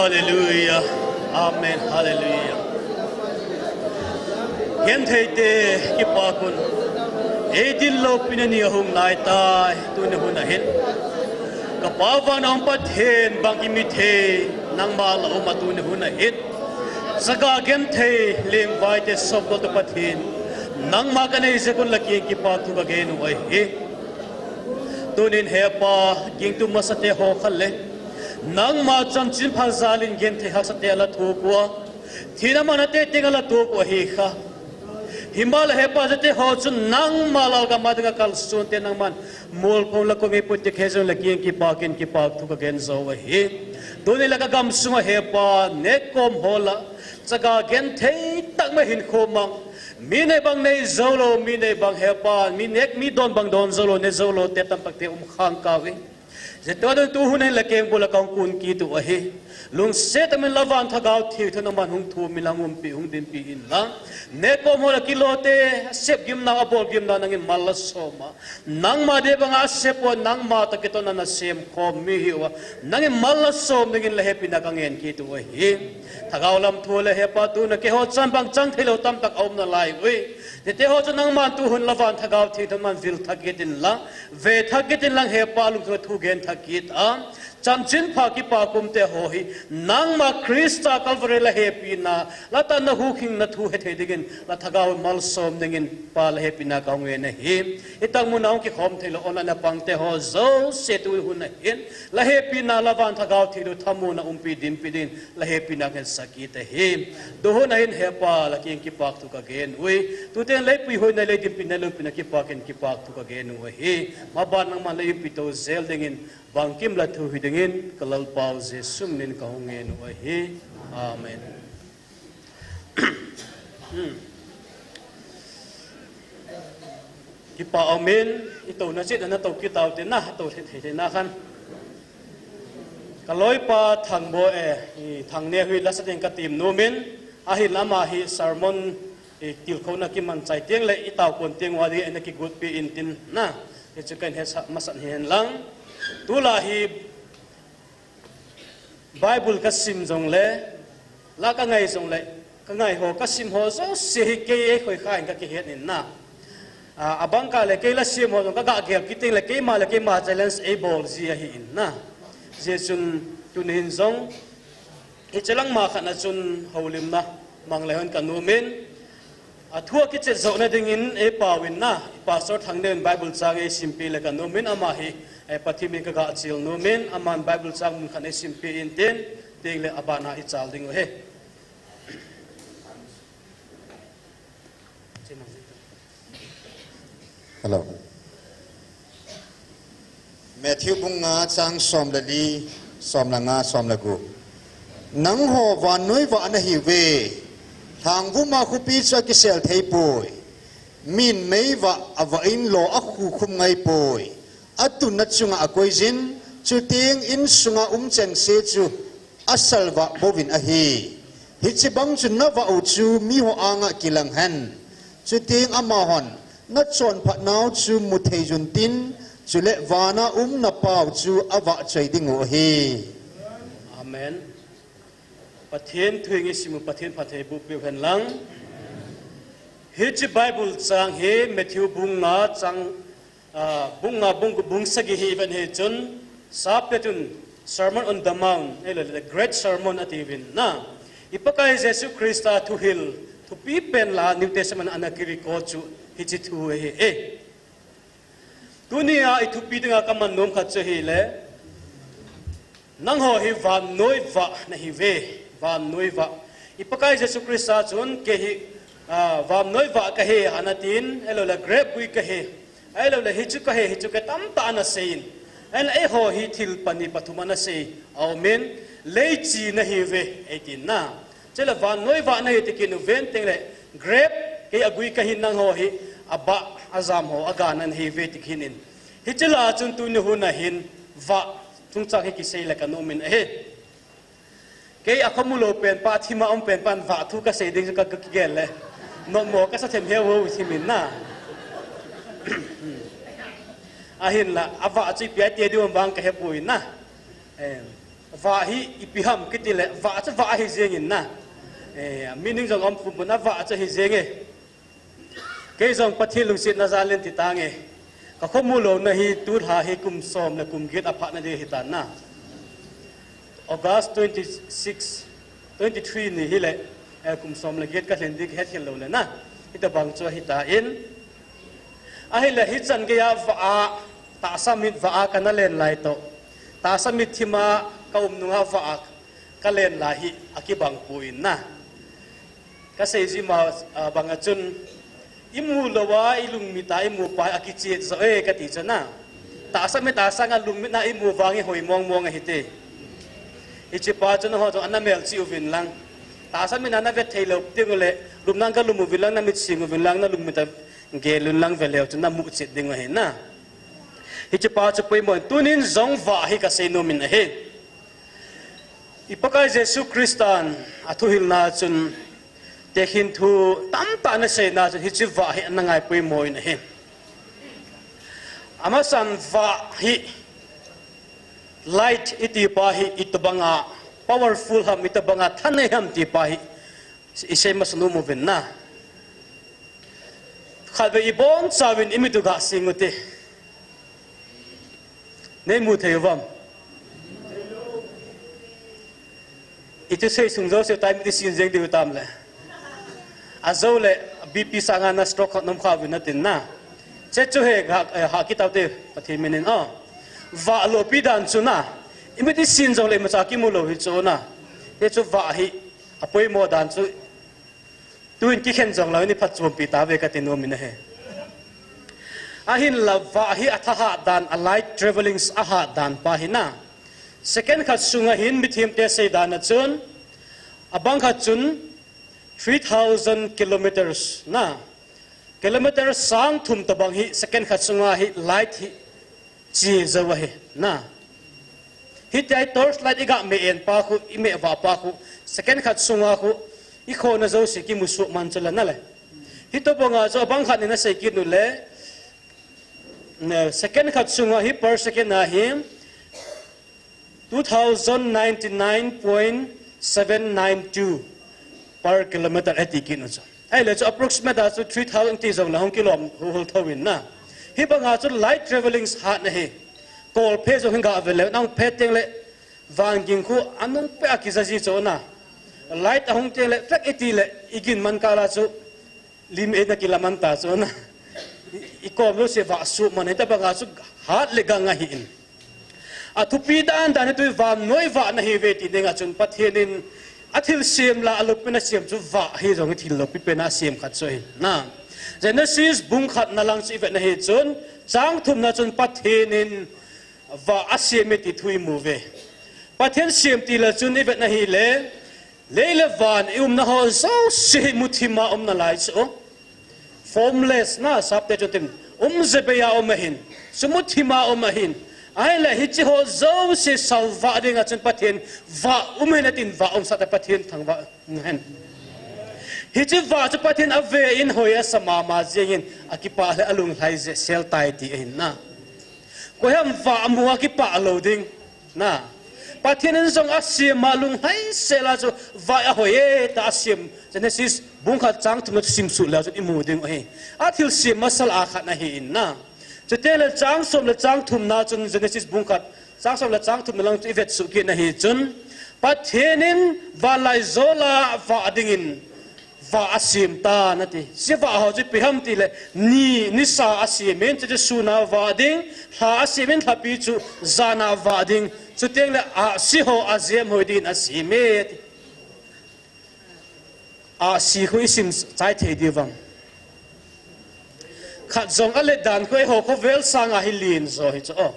Hallelujah. Amen. Hallelujah. Hiện thấy te ki pa kun edin lo pinani hung nai tai tu ne hun hin ka pa van om pathen bang imi the nang ma la ma tu ne hun hin saga gen the leng vai te sob ko to pathin nang ma ka nei se kun la ki pa tu ga gen oi he tu nin he pa king tu ma sa te ho khalle nang ma chan chin pha zalin gen the ha sa te la thu ko thina ma na te te ga la tu ko he kha himal hepa jate ho chun nang malal ka madanga kal sun te nang man mol phom la ko nge put te khezon la kieng ki pakin ki pak thu ka gen zo wa he doni la ka gam sunga hepa ne kom hola chaga gen thei tak ma hin khomang mi ne bang nei zolo mi ne bang hepa mi nek mi don bang don zolo ne zolo te tam pak te khang ka we je to don tu hun la keng bola kang kun ki tu a he lung set men lawan thagau thi thon man hung thu milangum pi hung din pi in la ne ko mo la kilote sep gim na abol gim na nang mal soma nang ma de banga sepo nang ma ta keton na sem ko mi hiwa nang mal som nang la happy na kangen ki tu he thagau lam thu la hepa tu na ke ho chan bang chang thelo tam tak om na lai we te ho chu nang man tu hun lawan thagau thi thon man vil thakitin la ve thakitin lang hepa lu thu gen thakit a chan chin pha ki pa kum te ho hi nang ma krista calvary la happy na la ta na hu king na thu he the digin la thagaw mal som dingin pa la happy na ka nge na hi itang mu naung ki khom thelo ona na pang te ho zo se tu hu na hin la happy na la van thagaw thi du thamu na umpi dim pi din la happy na ken saki te hi do ho na hin he pa la king ki pak tu ka gen ui tu ten le pi ho na le dim pi na lo pi na ki pak ken ki pak tu ka gen ui hi ma ban nang ma le pi to zel dingin bang kim la thu hidingin kalal pau je sumnin ka hongen wa hi amen ki pa amen ito na sit na to ki taw te na to the na khan kaloi pa thang bo e thang ne hui la sateng ka tim no men a hi lama hi sermon e til khona ki man chai teng le itaw kon teng wa di na ki gut pi in tin na e chukan he masan hen lang tula hi bible ka sim jong le la ka ngai jong le ka ngai ho ka sim ho zo se hi ke e khoi khain ka ki het in na abang ka le ke la sim ho ka ga ge ki ting le ke ma challenge able ji hi in na je chun tun hin jong e chelang ma khana chun holim na mang le hon ka nu men thua ki che zo na ding in e pawin na pastor thang den bible chang e simple le ka nu men ama hi pathimi ka ga chil no men aman bible chang mun khane simpi in ten tengle abana I chal ding he hello Matthew bunga chang som la li som la nga som la gu nang ho van noi wa na hi we thang vu ma khu pi cha ki sel thei poi min mei wa awa in lo a khu khum ngai poi atun chunga akoizin chu ting in sunga cheng se chu asalwa bovin ahi hichi bang chun na wa chu mi ho anga kilang han chu ting ama hon na chon phat nau chu mu thei jun tin chu le wana na pau chu awa chei ding o hi amen pathian thuing simu pathian phathei bu pe hen lang hichi bible chang he Matthew bunga chang bung sagi hi even he chun sapetun sermon on the mount the great sermon at even na ipakai Jesus Christa to heal to people la New Testament anakiri ko chu hichi thu he dunia itu pidinga kaman nom khat che hi le nang ho hi van noi va na hi ve van noi va ipakai Jesus Christa chun ke hi van noi va ka he anatin elo la grab wi ka he elo la hichu ka he hichu ka tam ta na sein en ai ho hi thil pani pathumana se amen leichi na hi ve etin na chela van noi va na hi tikin ven teng le grab ke agui ka hin nang ho hi aba azam ho aganan hi ve tikinin hichela chun tu ni hu na hin va tung chak hi ki sei la kanomin he ke akamulo pen pa thima pen pan va thu ka sei ding ka gel le no mo ka sa them he wo thimin na ahin la ava chi pia te diom bang ka he pui na va hi ipiham kitile va cha va hi zengin na meaning jong om phu na va cha hi zenge ke jong pathil lung sit na zalen ti tange ka khomulo na hi tur ha hi kum som na kum git apha na de hitan na August 26 23 ni hi le kum som la git ka len dik het hel lo le na ita bang cho hita in ahila hi chan ge ya va ta samit va ka na len lai to ta samit thima kaum nunga va ka len la hi akibang puin na ka sei ji ma banga chun imu lawa ilung mi ta imu pa akichi zo e ka ti chana ta samit ta sanga lung mi na imu wangi hoi mong mong hi te ichi pa chun ho to anamel chi uvin lang ta samit na ve thailo tingole lumnang ka lumu vilang na mit singu vilang na lung mi ta gelun lang veleu chun na mu chit ding he na hichi pa chu poi mon tunin zong va hi ka sei no min he ipakai Jesus Christan athu hil na chun te hin thu tam ta na sei na chun hichi va hi na ngai poi moi na he ama san va hi light iti pa hi itbanga powerful ham itbanga thane ham ti pa hi isei mas no mo ven na khalbe ibon chawin imitu ga singute nei mu theiwam itu sei sungzo se time di sin jeng di utam le azole bp sanga na stroke nom kha win tin na che chu he ha ki taw te pathi minin va lo pi dan chu na imiti sin zo le ma cha ki mu lo hi chu na he chu va hi apoi mo dan chu tuin ki khen jong lo ni phat chum pi ta ve ka tin no min he ahin la va hi atha dan a light travelings aha dan pa hi na second khat sunga hin mi thim te sei dan chun abang khat chun 3000 kilometers na kilometer sang thum ta bang hi second khat sunga hi light hi chi zawa hi na hi tai torch light iga me en pa khu i me wa pa khu second khat sunga khu i kho na zo si ki musu man chala na le hi to bonga zo bang khat ni na sei ki nu le second khat sunga hi per second na hi 2099.792 per kilometer etikin so ai le approximate as 3000 ti zong la hong kilom hol thawin na hi banga chu light travelings hat na he kol phe zo hinga avele nang phe teng le wanging khu anung pe akizaji chona light ahong teng le track eti le igin man kala chu lim e na kilaman ta chona ikom lo se va su man ta banga chu hat le ganga hi in athupi dan dan tu va noi va na hi ve ti denga chun pathenin athil sim la alupina sim chu va hi jong thil lo pi pena sim khat so hin na Genesis bung khat na lang chi ve na hi chun chang thum na chun pathenin va asim ti thui mu ve pathen sim ti la chun i ve na hi le leile van na ho so si muthima na lai so formless na sapte chutim ze be ya hin สมมติที่มาอมาหินไอ้ละฮิจิโฮโซเสสาววะเด้งอาจารย์ปะเทนวะเนตินวะสัตปะเทนทั้งวะเห็นฮิจิวะจะปะเทนอเวอินหอยสมามาเจียนอากิปะเลยอลุงไทยเซลไตตีเองนะก็เห็นวะมัวอากิปะโลดิ้งนะปะเทนนั้นส่งอาเซียมาลุงไทยเซลาจูวะหอยตาอาเซียมเจเนซิสบุ้งขัดจังทุกมันซิมสุดแล้วจนอิมูดิ้งเองอาทิลเซียมาสลาขัดนะเห็นนะจะเตลจังสมละจังทุมนาจนเจเนซิสบุ้งขัดจังสมละจังทุมลังอีเวตสุกินนะเห็นจนปะเทนินวะไลโซลาวะดิ้งินวะอาเซียมตานะทีเสียวะเขาจะไปทำทีเลยนิสาอาเซียมเองจะสูนาวะดิ้งหาอาเซียมเองทับปีจูจานาวะดิ้งจะเตลอาซีโฮอาเซียมหอยดินอาเซียมเองอาซีคุยซิมใจเทดีวังขัดจงอะไรดันคุยหกเวลสังอาฮิลินโซฮิจ้า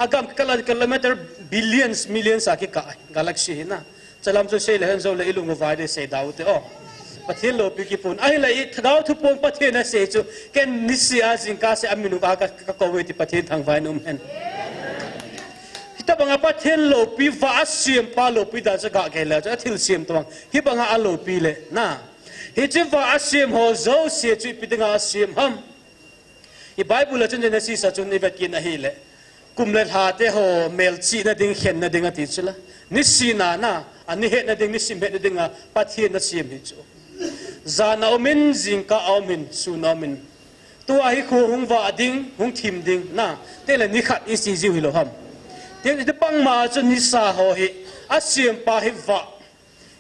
อากาศกิโลเมตรบิลเลียนส์มิลเลียนส์อากิกากาแล็กซี่นะจะลำจุเซลเห็นโซเลอิลุงวายเดเซดาวเตอประเทศโลปิกิปุนไอ้เลยถ้าเราทุกคนประเทศนั้นเสียจูแกนิสยาสิงคาเซอามินุกากะกวยที่ประเทศทางฝ่ายนุ่มเห็นที่บางประเทศโลปีว่าอาเซียมปาโลปีดาจะกะเกล้จะทิลเซียมตัวที่บางอาโลปีเลยนะที่จะว่าอาเซียมโฮโซเสียจูปีดึงอาเซียมฮัมอีไบเบิลจะเนสิสจุนนิเวกินอะฮิเลกุมเลธาเตโฮเมลซีนาดิงเข็นนาดิงอติชุละนิสินานะอันนี้เหตุนาดิงนิสิมเหตุนาดิงอาประเทศนาเซียมฮิจูจานเอามินจิงกาเอามินสูนเอามินตัวฮิคูหงวาดิงหงทิมดิงนะเตลนิขัดอิสิจิวิโลฮัมเดี๋ยวจะปังมาจนนิสาโฮฮิอาเซียมปาฮิวะ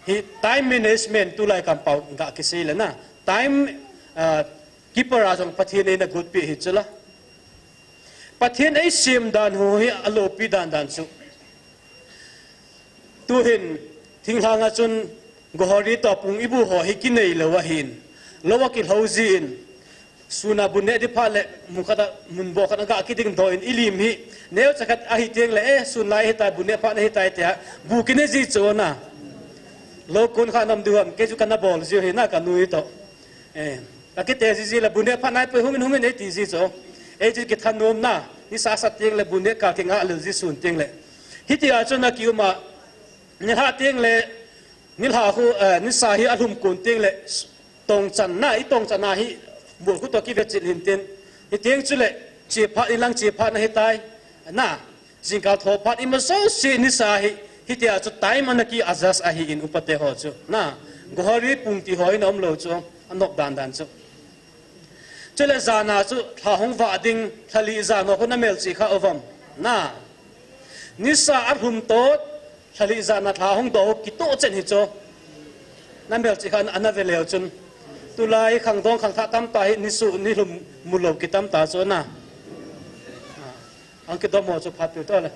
ฮิ time management ตุลายกันเป่ากะกิเซลนะ time กิปราจงประเทศในนักกุศลฮิจุละประเทศไอเซียมดานโฮฮิอโลปีดานสุตัวเห็นทิ้งทางจนกอริตอปุงอิบุหอฮิกินเนยเลวะหินเลวะกิลเฮาซีนสุนาบุญเนดิพาเลมุขดามุนบอกกันกะคิดถึงโดยอิลิมฮิเนวจะกัดอาฮิเตียงเลสุนไลฮิตาบุญเนพาเนฮิตาเตียบุกินเนจิโจนะโลกุนขานำดูฮัมเกจุกันนาบอลจิโฮนะกันนุยโตกะคิดเตจิเลบุญเนพานาไปหุมินเอติจิโจจิกิทันนมนะนิสาสัตเตียงเลบุญเนกะคิงะเลจิสุนเตียงเลฮิติอาจนะกิวมาเนหะเตียงเลนิลหาคูนิสาฮิอารุมกุนเตียงเลตรงจันนะอีตรงจันนะฮิบุญกุตัวกิเวจิลินเตียนฮิเตียงจุเลจีพัดอิลังจีพัดนะฮิตายนะจิงกาทอพัดอิมาโซซีนิสาฮิฮิเตียจุตายมันกีอาซัสอาฮิอินอุปเตหอจุนะกุฮารีปุงติหอยน้อมโลจุอันนกดันดันจุจุเลจานาจุท้าหงวาดิงทะลีจานคนนั้นเมลจีข้าอวัมนะนิสาอารุมโตทะเลจานาท้าหงโตกิโตเจนฮิโจนั่นเบลจิคันอันนั้นเวลจนตุลายขังดองขังท่าตั้มตานิสุนิลุมมุลโลกิตั้มตาโซนะอังกิตโมจุพัดอยู่ตัวเลย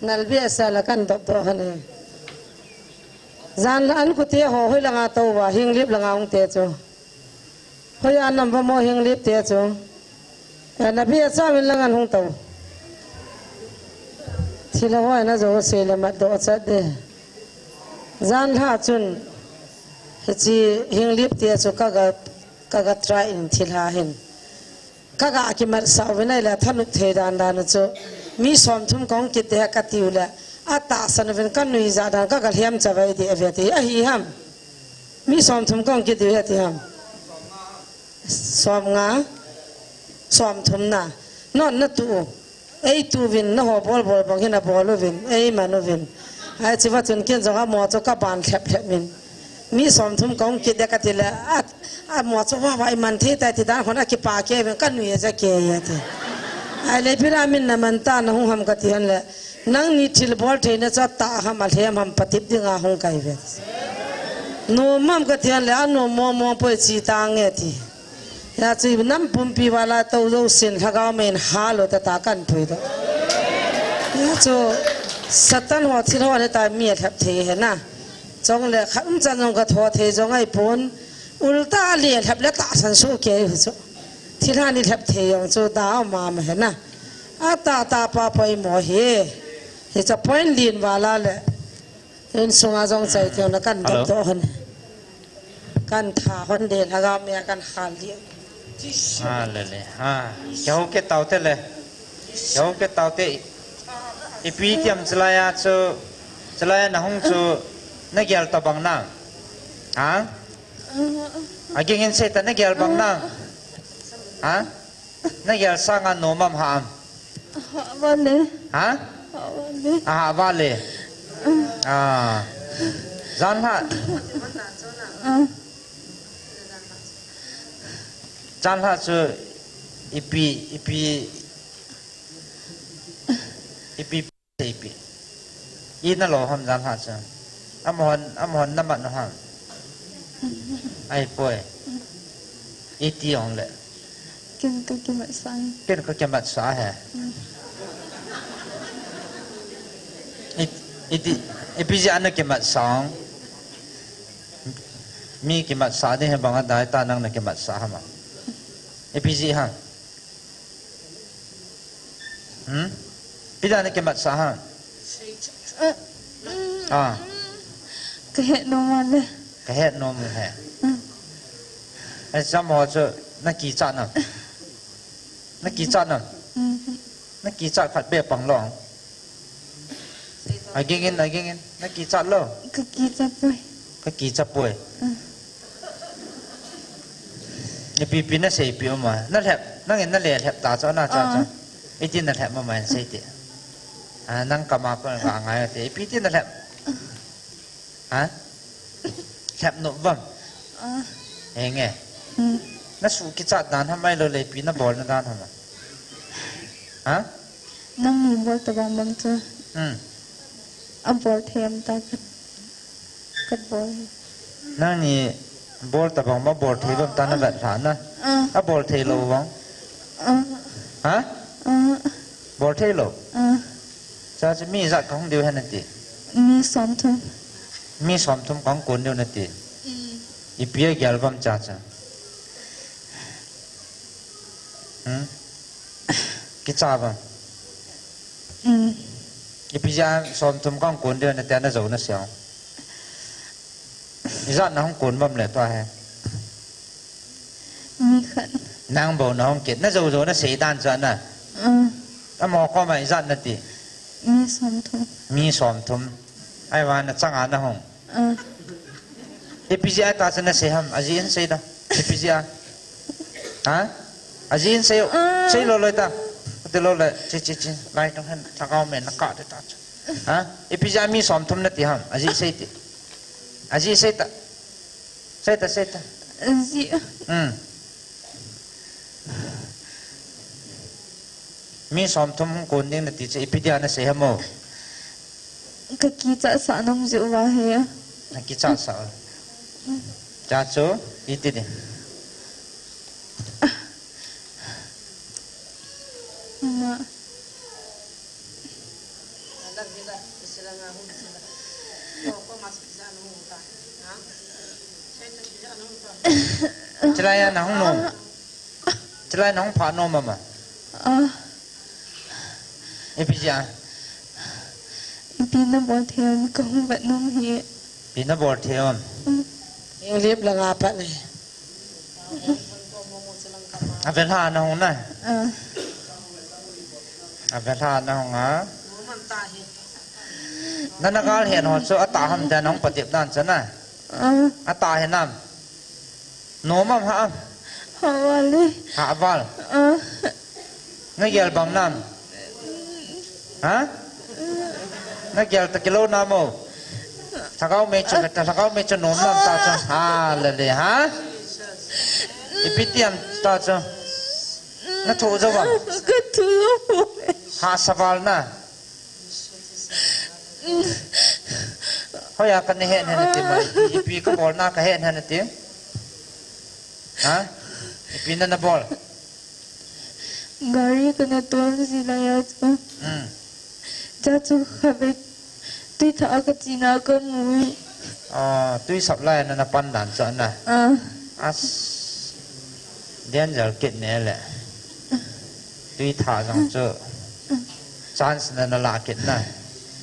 นัลเบียสละกันตบตัวฮันเองจานอันกุฏิหอให้ละงาตัวหิงลิบละงาองเตจูพยานนำพโมหิงลิบเตจูนับเบียสามิละงานหงตัวที่ละว่าน่าจะว่าเสียละมัดโดดสัดเดจานท่าจุนที่หิงลิบเตจูกะตรายอินที่ละเห็นกะอากิมัดสาวนัยละท่านุเทดานดานจูมีสมทุมของกิจเดกติวละอาตาสันเป็นกันนุยจาดานก็กระเทียมจะไปดีเอฟตีอหิฮัมมีสมทุมของกิจเดกติฮัมสมงาสมทุมน่ะนอนนัตูไอตูวินนะหัวบอลบางทีนะบอลวินไอมันวินไอชีวะจนกินจังหวะหมอจะกับบานแคบมินมีสมทุมของกิจเดกติละอาหมอจะว่าไอมันที่แต่ที่ด้านคนอากิปาเกเป็นกันนุยจะเกยตีไอ้เลพิรามินน่ะมันตาหงหำกะเทียนแหละ นังนิทิลบอลเทนจะตาหามาเทียมหำปฏิบดิงาหงไก่เวทโนมัมก็เทียนแล้วโนมองไปจีตางเงทียาจีน้ำปุ่มปีวาลาเต้าโรสินข้าก็ไม่ฮาโลตตากันถอยดยาจูสัตว์หัวที่เราเนี่ยตายมีแทบเทเห็นนะจงเลยข้ามจันทร์ก็ทอเทจงไอ้ปนอุลตาเลียแทบแล้วตาสันโซเกยจูที่ท่านี่แทบเทยองจูดาวมาเห็นนะอาตาปาไปหมอเฮจะพอยลีนวาลาเลยเห็นสงอาจงใจเกี่ยวกับกันตัดต่อคนกันท่าคนเดินแล้วก็มีกันขาเลี้ยงเลยเจ้าเกตเต่าเตเลยเจ้าเกตเต่าเตอีปีเตรียมสลายจูสลายนะฮงจูนักเกลตบังนังอากิงินเสตนักเกลบังนังนักเกลสร้างโนมัมหามวันนี้วันนี้จันฮะจันฮะจูอีปียีนั่นหรอฮัมจันฮะจูอัมฮอนน้ำมันนะฮะไอ้ป่วยอีตีองเลยกินก็กินแบบสั่งกินก็กินแบบสาเหรออีปีจะอันนั้นกินแบบสองมีกินแบบสาที่เห็นบางอันได้ตานั่งนั่งกินแบบสาฮะมั้งอีปีจีฮะพี่ได้นั่งกินแบบสาฮะก็เห็นนมเลยก็เห็นนมเลยไอ้สมองจะนักกีฬาน่ะนักกีฬาขัดเบี้ยปังหลงไอ้กินนักกีฬาโลก็กีฬาป่วยนี่ปีนั่นเสียปีออกมานั่นแหละนั่งเงินนั่นเลยแหละตาจ้าหน้าจ้าไอ้ที่นั่นแหละมาเสียทีนั่งกำมาก็งางไงแต่ปีที่นั่นแหละแทบหนุ่มบ้างเองไงนั่นสู้กิจการทำไมเราเลยปีนั่นบอลนั่นทำไมนั่งมีบอลตะบังบังเจอเอาบอลเทียมตากับบอลนั่งนี่บอลตะบังมาบอลเทียมตาหน้าแบบฐานนะบอลเทียมบ้างบอลเทียมจะมีสักของเดียวแค่นั้นทีมีสองทุ่มมีสมทุมของคนเดียวนั่นทีอีเปียกยาลบัมจ้ากิจาบัมอีปีจาสมทุมของคนเดียวนั่นแต่น่าจะน่าเสียวอีจัดน้องคนบัมเลยตัวแฮมีขันนางบอกน้องเกตน่าจะน่าเสียด้านจันน่ะถ้ามองเข้ามาอีจัดนั่นทีมีสมทุมไอ้วานน่ะจังอันนะฮงEPGA ta sana seham azin sei da EPGA azin sei lo ta te lo la chi lai tong han thakao men na ka te ta EPGA mi som thum na ti ham azin sei ta mi som thum kon ning na ti che EPGA na seham mo ka ki cha sa nam ju wa he na ki cha sa Chacho, itu deh. Mama. Celaya nahong nom. Celaya nahong pa nom mama. Ipija. Pina bol thiam kong bat nom hi. Pina bol thiam. Yang lihat lang apa nih? Apa hal nahong na? Apa hal nahong Nanakal hian hot so ataham dan nahong patip dan sana. Atahinam. Nomam ha. Hawali. Hawal. Nagyal bang nam. Nagyal takilo namo. Thakau me chu nom nam ta chu le ipitiam ta chu na thu zo ba ka thu ha sawal na เขาอยากกันเห็นนั่นติไหมปีก็บอลน่าก็เห็นนั่นติฮะปีนั่นนะบอล Gari kena tuan sila ya tu. Jatuh kabeh tu tak akan Cina kamu. ตุ้ยสับไล่นั่นนะปันด่านจ้ะนะเดียนจะเก็บเนี่ยแหละตุ้ยถ่าจังเจอจานส์นั่นละเก็บนะ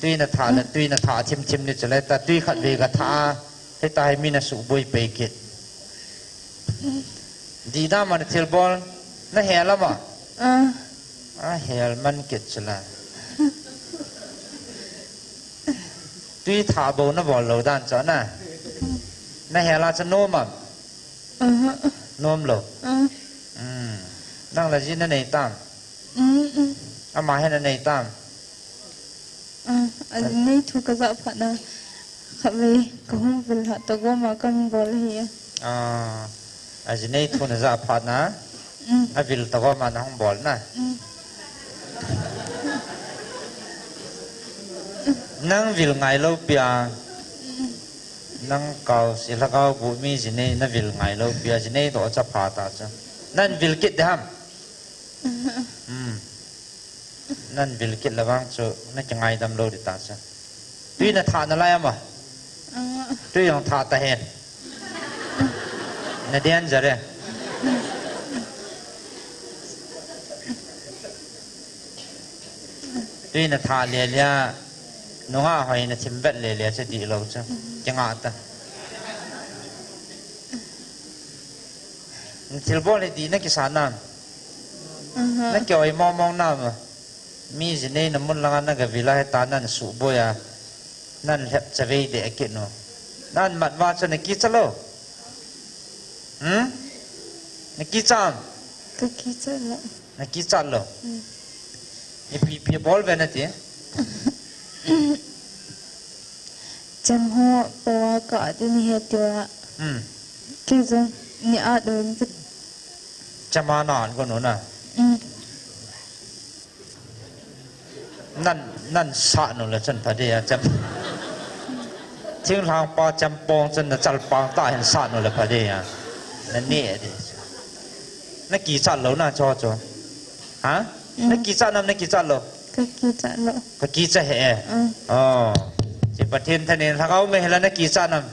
ตุ้ยน่ะถ่าเนี่ยตุ้ยน่ะถ่าชิมนี่จะเลยแต่ตุ้ยขัดเวกถ่าให้ตายมีน่ะสูบบุยไปเก็บดีด้ามันเทลบอลน่ะเหี่ยแล้วมั้งเหี่ยมันเก็บจะละตุ้ยถ่าบอลน่ะบอลเราด้านจ้ะนะน่ะเหี่ยละจะโน้มอ่ะโน้มหรอนั่งละจีนั่นในตามเอามาให้นั่นในตามอันนี้ถูกกระสับผัดนะขับไปก็ห้องเป็นหัดตะโกมากันบอลเฮียอันนี้ทุนจะผัดนะอันวิลตะโกมาในห้องบอลนะนั่งวิลไงเราเปียนั่งเก่าสิละเก่าบุมีจีนี่นั่งวิลไงเราเปียจีนี่ตัวจะผัดตาจ้ะนั่นวิลกิดเดิมนั่นวิลกิดระวังจูนั่นจะไงดำโลดิตาจ้ะตุ้ยน่ะทานอะไรอ่ะตุ้ยยังทานตะเห็นนั่นเดียนจะเร่ตุ้ยน่ะทานเลี้ยน้องอาหอยน่ะชิมเบ็ดเลี้ยจะดีเราจ้ะจังอาตะทิลบอลดีนักกิสานันนักเกี่ยวไอ้มองน้ำมีสิเนี่ยน้ำมันลังนักวิลาให้ตานั่นสูบอยานั่นเห็บจะเวเดะกินโนนั่นมัดว่าจะนักกิจโลนักกิจามนักกิจโลปีบอลเวนัตีจำหัวปวดกอดนี่เหตุว่าคือจะเนี่ยอาจโดนจะมานานกว่านู้นน่ะนั่นสะนุเลยจนพอดีจำทิ้งทางปอจำปองจนจัลปางตาเห็นสะนุเลยพอดีนั่นนี่ดินักกี่จัดแล้วน่ะจอฮะนักกี่จัดนักกี่จัดแล้วก็กี่จัดแล้วก็กี่จะเหรอที่ประเทศท่านเองถ้าเขาไม่เห็นแล้วนักกี่จัดนั่น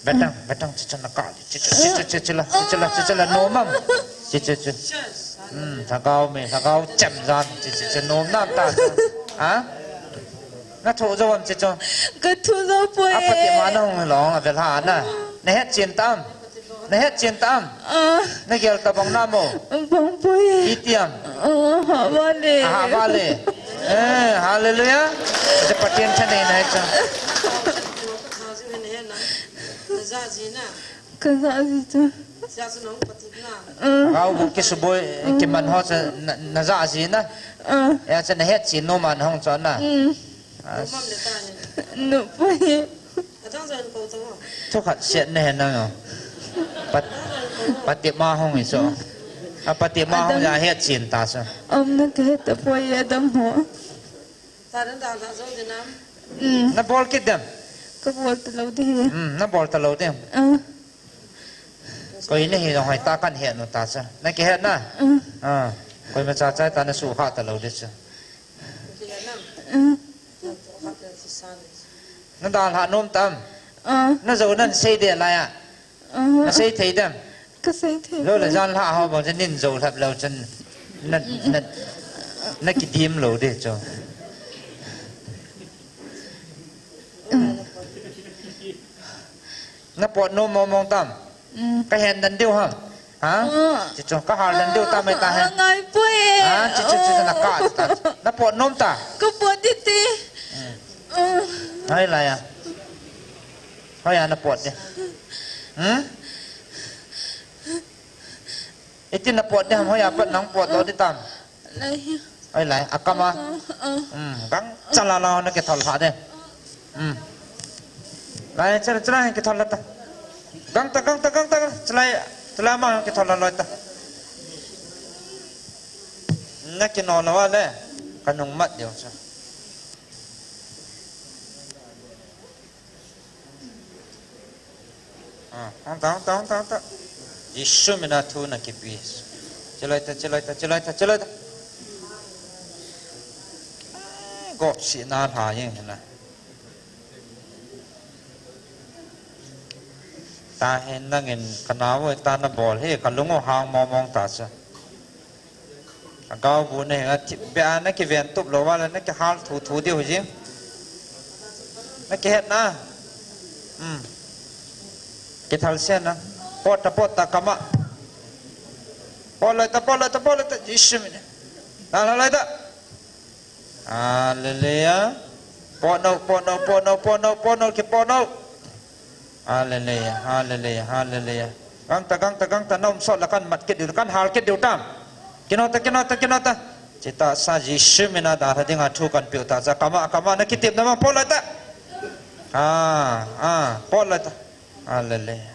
เบ็ดดังจะนักการจะละโน้มถ้าเขาจำจันจะโน้มน้ำตาน่าถูกจะวันจะจงก็ถูกจะป่วยปฏิมาน้องหลงเวลาน่ะในเฮ็ดเจียนตามในเกี่ยวกับบังน้ำโมบังป่วยอีเตียมฮาวาเลฮาเลลูยาจะปฏิญาณฉันเองนะจ๊ะก็จะสิจ๊ะเราบุกสุบอยกิมันหัวจะน่าจะสินะจะในเฮ็ดสิโนมันห้องจอนนะนุไปทุกขัดเสียนเนี่ยนั่งอ่ะปฏิมาห้องอีสอปฏิมาห้องจะเฮ็ดสินตาซะนักเฮ็ดตะปวยดำหัวนับบอลคิดเดิมก็บอลตะลุดีนับบอลตะลุดีก็ยินดีเราให้ตากันเห็นนุตาซะนั่นแกเห็นนะก็มาจ่าใจตาในสุขาตะลุดิซะนั่นดาลหานุ่มตำนั่นจะนั่นเสียเดียอะไรอ่ะนั่นเสียทีเดิมก็เสียทีแล้วเลยจานหาเขาบอกจะนิ่งจูทับเราจนนั่นกิดีมเราดิจ้ะนั่นปวดนุ่มมองตำก็เห็นดันเดียวฮะจิตจงก็หาดันเดียวตาไม่ตาเห็นไงปุ้ยจิตนักกาตานั่นปวดนุ่มตาก็ปวดทีอะไรอ่ะเขาอยากนั่นปวดเนี่ยไอ้ที่นั่นปวดเนี่ยเขาอยากปวดน้องปวดเราที่ตามอะไรอ่ะก็มากังจัลลาเราเนี่ยแกทอลหาเนี่ยไปจะแกทอลละตากังตาจะมาแกทอลละลอยตานักกินนอนแล้วว่าเลยขนมมัดเดียวใช่ Không ta. Isu mina thu na kipis. Cheloi ta. Gop si na tha yin na. Ta hen na ngin kanaw ta na bol he kalungo hang mong ta sa. Agao bu ne nga be an na ki ven tup lo wala na ki hal thu di ho ji. Na ki het na. Ki thal sen na. Pot ta kama. Pot ta Isu mina. La ta. Hallelujah. Pono ki pono. Hallelujah. Gang ta nom so la kan mat kit kan hal kit diu tam. Kinota. Cita sa Isu mina da thading a thu kan piu ta za kama na kitip nama pol ta. Pol ta. Hallelujah.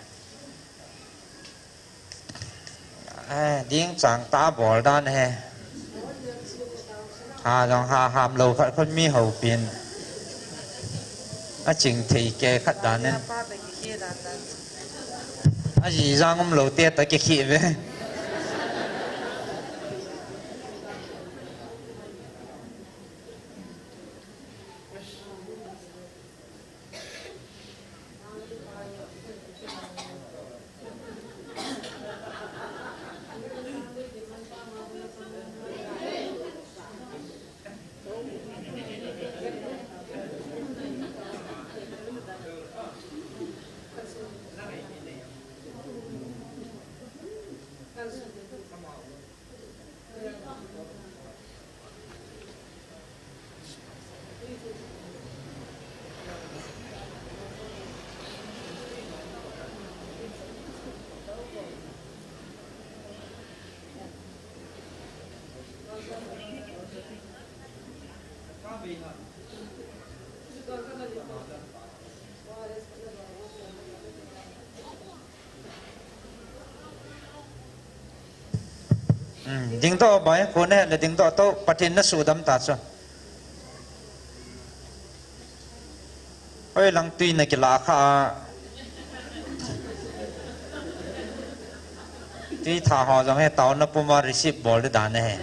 Ding chang ta bol dan he. Dong hàm lâu khát con mi hậu biến chỉnh thị kê khát đàn nên gì ra ngâm lâu tiết tới cái khí về ding to bai ko ne le ding to patin na su dam ta cho oi lang tui na ki la kha tui tha ho jang he taw na puma receive bol de dan he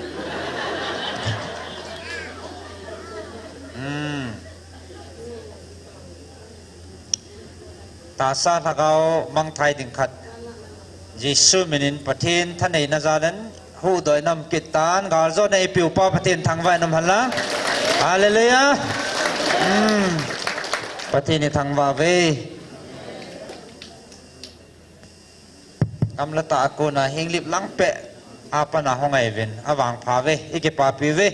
ta sa thagao mang thai ding khat Jisu minin patin thanei na zalan hu doi nam kitan gal zo nei piu pa patin thang vai nam hala hallelujah patin ni thang va ve am la ta ko na hing lip lang pe apa na hongai ven awang pha ve ike pa pi ve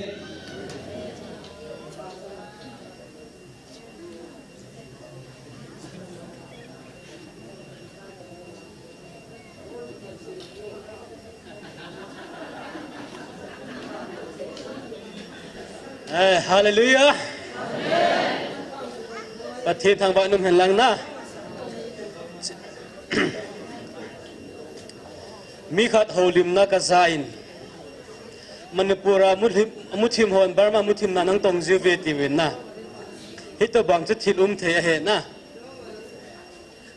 Hallelujah. Và thiên thằng vợ nôm hèn lăng na. Mi khát hồ lim na kazain. Manipura muthim hon Burma muthim na nang tong ziu ve ti ven na. Hito bang chu thil the he na.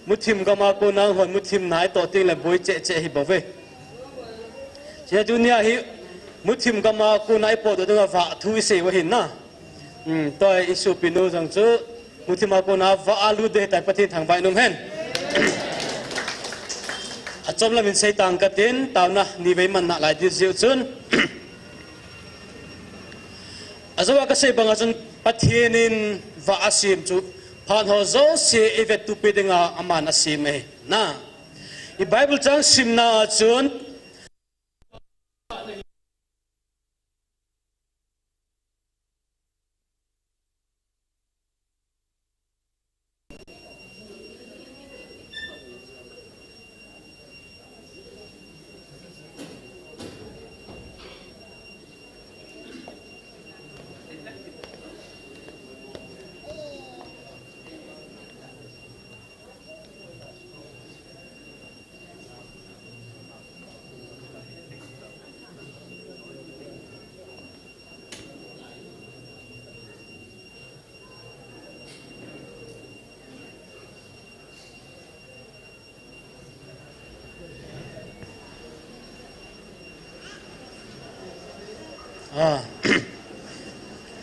Muthim gama ko nang hon muthim nai to ting la boi che hi bove. Che dunia hi muthim gama ko nai po do nga va thu se wa hin na. Tôi isu pinu rằng chú muthim ko na va alu de tai pathin thang bai num hen. Achom la min sei tang ka tin taw na ni ve man na lai di ziu chun. Azawa ka sei banga chun pathinin va asim chu phan ho zo se evet tu pe denga aman asim me na. I Bible chang sim na chun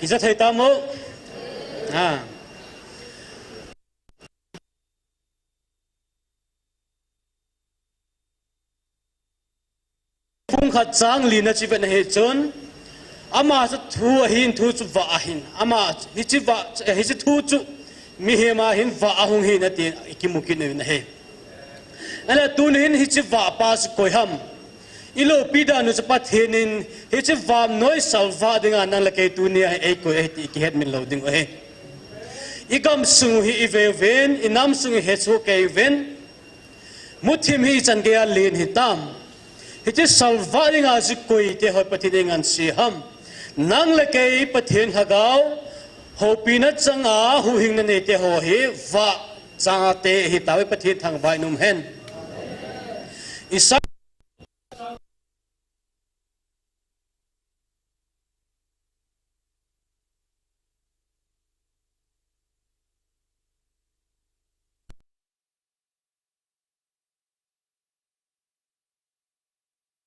Isa thầy ta mo phung khát trang lì na chỉ vẫn hệ chốn ama sa thu hin thu chu va hin ama hi chi va hi chi thu chu mi he ma hin va hung hin ati kimukin na he ala tun hin hi chi va pas koi ham ilo pida nu cha pathenin hi chi va noi salva dinga nang la ke tu ni ai ko e ti ki het min lo ding he igam sung hi ve ven inam sung he chu ke ven muthim hi chan ge len hi tam hi chi salva dinga ji koi te ho pathin ngan si ham nang la ke pathin hagao ho pinat changa hu hing na ne te ho hi va changa te hi tawi pathin thang vai num hen isa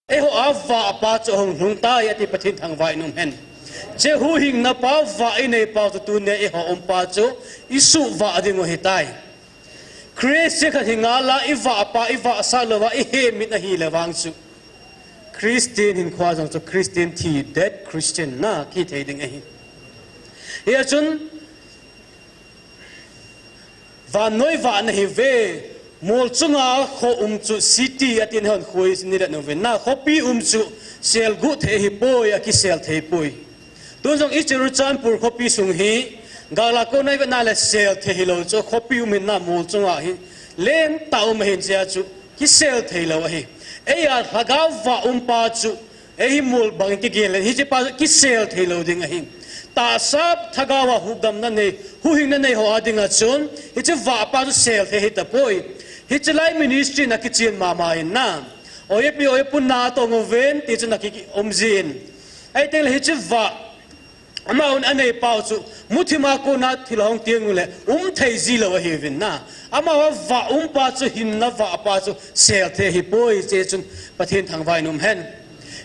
eho ava pa cho hong lung ta ya ti pathin thang vai num hen che hu hing na pa va ine pa tu ne eho om pa cho isu va ding hi tai Christ ka hinga la iwa pa iwa sa lo wa he mit na hi le wang su Christian hin khwa jong cho Christian thi dead Christian na ki thei ding hi ya chun va noi va na hi ve mol chunga kho chu city atin hon khoi ni da no ve na khopi chu sel gu the hi poi a ki sel thei poi tu jong ichiru chanpur khopi sung hi gala ko nai na la sel the hi lo cho khopi min na mol chunga hi len tau ma hin sia chu ki sel thei lo hi e ya hagaw va pa chu e hi mol bang ki gel hi che pa ki sel thei lo ding hi ta sab thagawa hu gam na ne hu hing na ne ho adinga chun hi che va pa chu sel the hi ta poi hi chalai ministry na kitchen mama in na oyepi oyepun na to ngoven ti chu na ki omjin ai tel hi chu va amaun anei pau chu muthima ko na thilong tiangule thei ji lo hi vin na ama va pa chu hin na va pa chu sel the hi poi che chun pathin thang vai num hen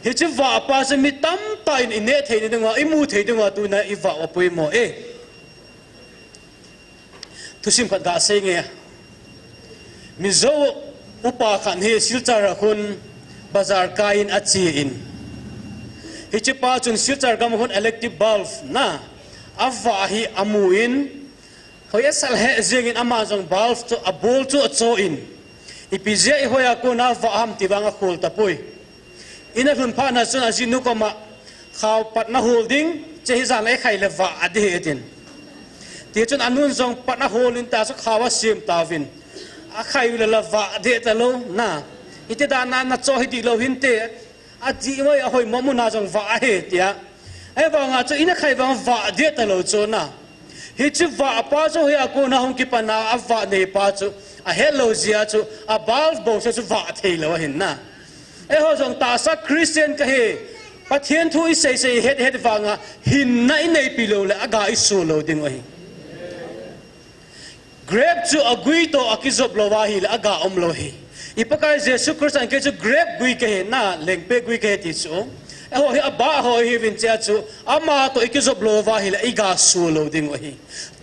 hi chu va pa chu mi tam ta in ne thei ni danga i mu thei danga tu na i va opoi mo e thusim khat ga se nge mizo upa khan he silchar khun bazar kain achi in hi pa chun silchar gam hun electric bulb na awa hi amuin hoya sal he zengin amazon bulb to abol to cho in ipizia i hoya ko na va ham tiwanga khol tapoi ina hun pha na chun azinu ko ma khaw patna holding che hi za lai khai le wa ade etin ti chun anun zong patna holin ta so khawa sim tawin a khai la va de ta lo na ite da na cho hi di lo hin te a ji mo ya hoi mo mu na jong va he tia ai ba nga cho ina khai ba va de ta lo cho na hi chu va pa cho ya ko na hong ki pa na a va ne pa cho a hello zia cho a bal bo so chu va thei lo hin na ai ho jong ta sa Christian ka he pathian thu i sei sei het va nga hin nai nei pi lo le aga i so lo ding hi grab chu agui to akizob lo wa hi la aga om lo hi ipakai jesu christ an ke chu grab gui ke na lengpe gui ke ti chu e ho hi aba ho hi vin cha chu ama to ikizob lo wa hi la iga su lo ding hi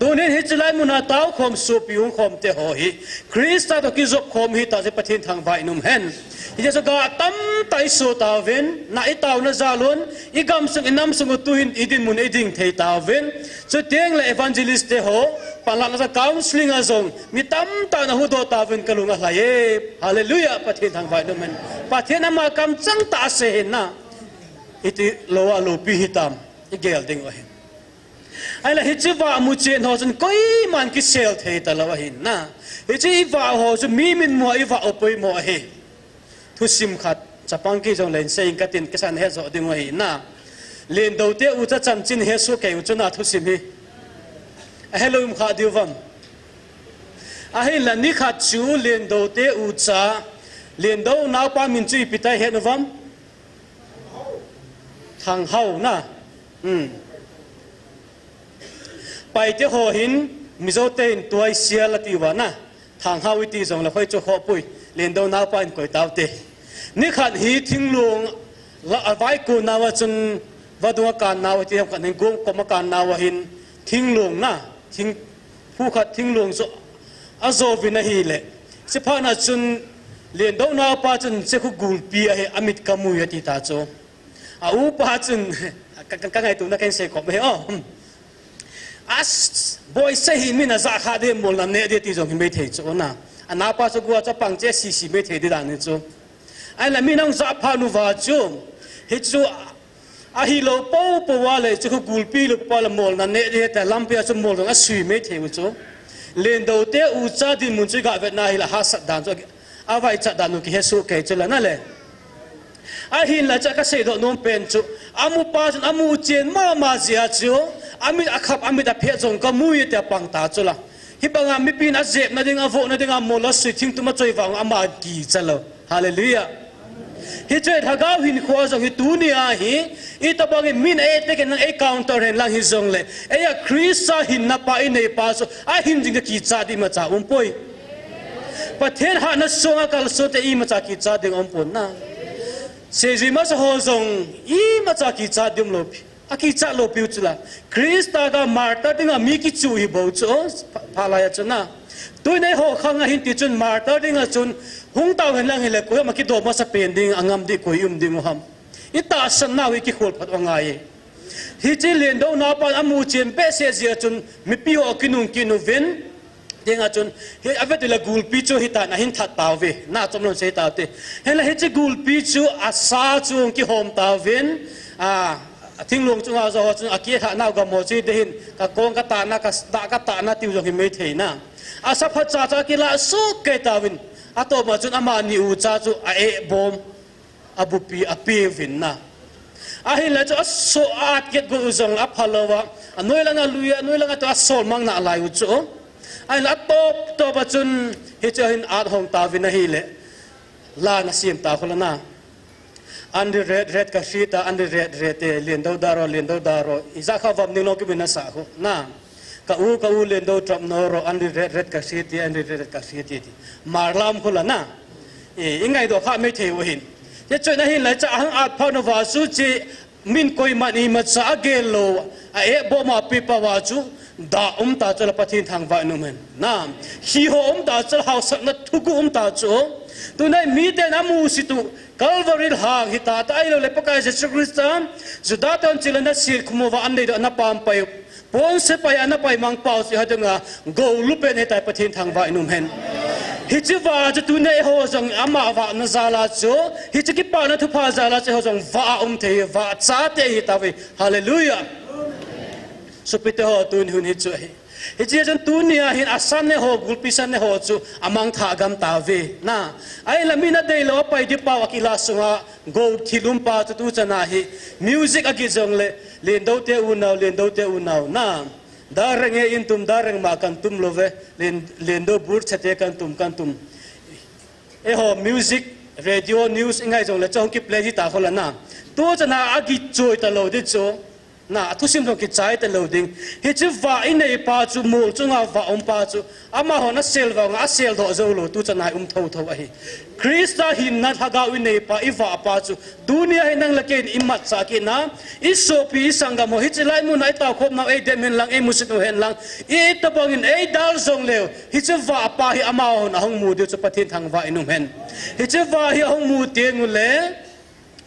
tonen hi chlai muna taw khom su piung khom te ho hi christa to kizob khom hi ta je pathin thang vai num hen hi je ga tam tai su ta ven na i taw na zalon igam sung inam sung tu hin idin mun iding thei ta ven chu teng la evangelist te ho pala na counseling azong mi tam ta na hu do ta ven kalunga hlaye hallelujah pathin thang vai num hen pathin ama kam chang ta se hin na iti lowa lo pi hitam igel ding wa hin ai la hichiwa mu chen ho chen koi man ki sel thei ta lawa hin na hichi wa ho chu mi min mo i wa opoi mo he thu sim khat chapang ki jong len sein katin kisan he zo ding wa hin na len do te u cha chan chin he su ke u chuna thu sim hi hello im kha diwan a he la ni khat chu len do te u cha len do na pa min chi pitai he novam thang hau na pai te ho hin mizo te in tuai sia la ti wa na thang hau ti jong la khoi cho kho pui len do na pa in koi taw te ni khat hi thing lung la vai ko na wa chun và đúng kan nào thì học kan gom có mà kan nào hin thinh luồng na thinh phu khát thinh luồng zo azo vina hi le se pha na chun liền đâu nào pa chun se khu gul pi a he amit kamu ya ti ta cho a u pa chun ka ngai tu na ken se ko me o as boy se hi min a za kha de mol na ne de ti jong hi me thei cho na ana pa cho gua cho pang che si me thei de da ne cho ai la min ang za pha nu wa cho hi chu a hi lo po wa le chu gul pi lu pa la mol na ne de ta lam pia chu mol dong a sui me thei cho liền đầu tiên u cha din mun chu ga vet na hi la ha sat dan cho a vai cha dan nu ki hesu ke chu la na le a hin la cha ka se do nom pen chu amu pa chun amu chen ma zia chu ami akhap ami da phe jong ka mu ye ta pang ta chu la hi banga mi pin a zep na ding a vo na ding a mo la sui thing tu ma choi wang ama ki chalo hallelujah hi choi thagau hin khwa jong hi tu ni a hi I ta bang min e te ken e counter hen lang hi jong le e ya krista hin na pa i nei pa so a hin jing ki cha di ma cha poi pathen ha na songa kal so te I ma cha ki cha ding pon na se ji ma so ho jong I ma cha ki cha dim lo pi a ki cha lo pi chula krista ga marta ding a mi ki chu hi bo cho phala ya chuna tu nei ho khang a hin ti chun marta ding a chun hung tao hen lang hele ko ma ki do ma sa pen ding angam di ko ding ham ita san na wi ki khol phat ngai hi chi len do na pa amu chen pe se zia chun mi pi ho kinung kinu ven denga chun he avet la gul pi chu hi ta na hin that taw ve na chom lon se taw te hela he chi gul pi chu asa chu ki hom taw ven thing long chu nga zo chu aki tha na ga mo chi de hin ka kong ka ta na ka ta na tiu jo hi me thei na asa phat cha cha ki la su ke tawin ato ma chun ama ni u cha chu a e bom abu pi api vin na ahin la cho so at get go zong a phalowa anoi langa luya anoi langa to asol mang na lai u cho ai la top ba chun he cho hin at hong ta vin na hi le la na sim ta khola na under red ka shita under red te lendo daro iza kha vam ni lo ki bin sa ko na ka u lendo trap no ro under red ka shiti under red ka shiti marlam khola na e ingai do kha me the wo hin ye choi na hin la cha hang at phau na wa su chi min koi ma ni ma cha ge lo a e bo ma pi pa wa chu da ta chal pathin thang wa nu men na hi ho ta chal hau sak na thu gu ta chu tu nai mi te na mu si tu calvary hang hi ta ai lo le pakai Jesus Christ zu da ton chilan na sil khumo wa an nei do na pam pai pon se pai ana pai mang pau si hadanga go lupen he tai pathin thang wa nu men hi chi wa chu tu nei ho jong ama wa na zala chu hi chi ki pa na thu pha zala chu ho jong wa the wa cha te hi ta we hallelujah supite ho tun hun hi chu hi chi jan tu nia hin asan ne ho gulpisan ne ho chu amang tha gam ta ve na ai la mina dei lo pai di pa wakila sunga go thilum pa tu chana hi music agi jong le len do te u nau na dareng e in tum dareng ma kan tum lo ve len do bur chate kan tum e ho music radio news ingai jong le chong ki play hi ta khola na tu chana agi choi ta lo di cho na thu sim dong ki chai ta lo ding hi chu va in nei pa chu mul chu nga va pa chu ama ho na sel wa nga sel do zo lo tu chana tho a hi krista hin na thaga in nei pa I va pa chu dunia hin nang laken imat sa ki na isopi sangam mo hi chilai mu nai ta khop na e dem hen lang e musik hen lang e ta bangin e dal zong leo hi chu va pa hi ama ho na hong mu de chu pathin thang va inum hen hi chu va hi hong mu te ngu le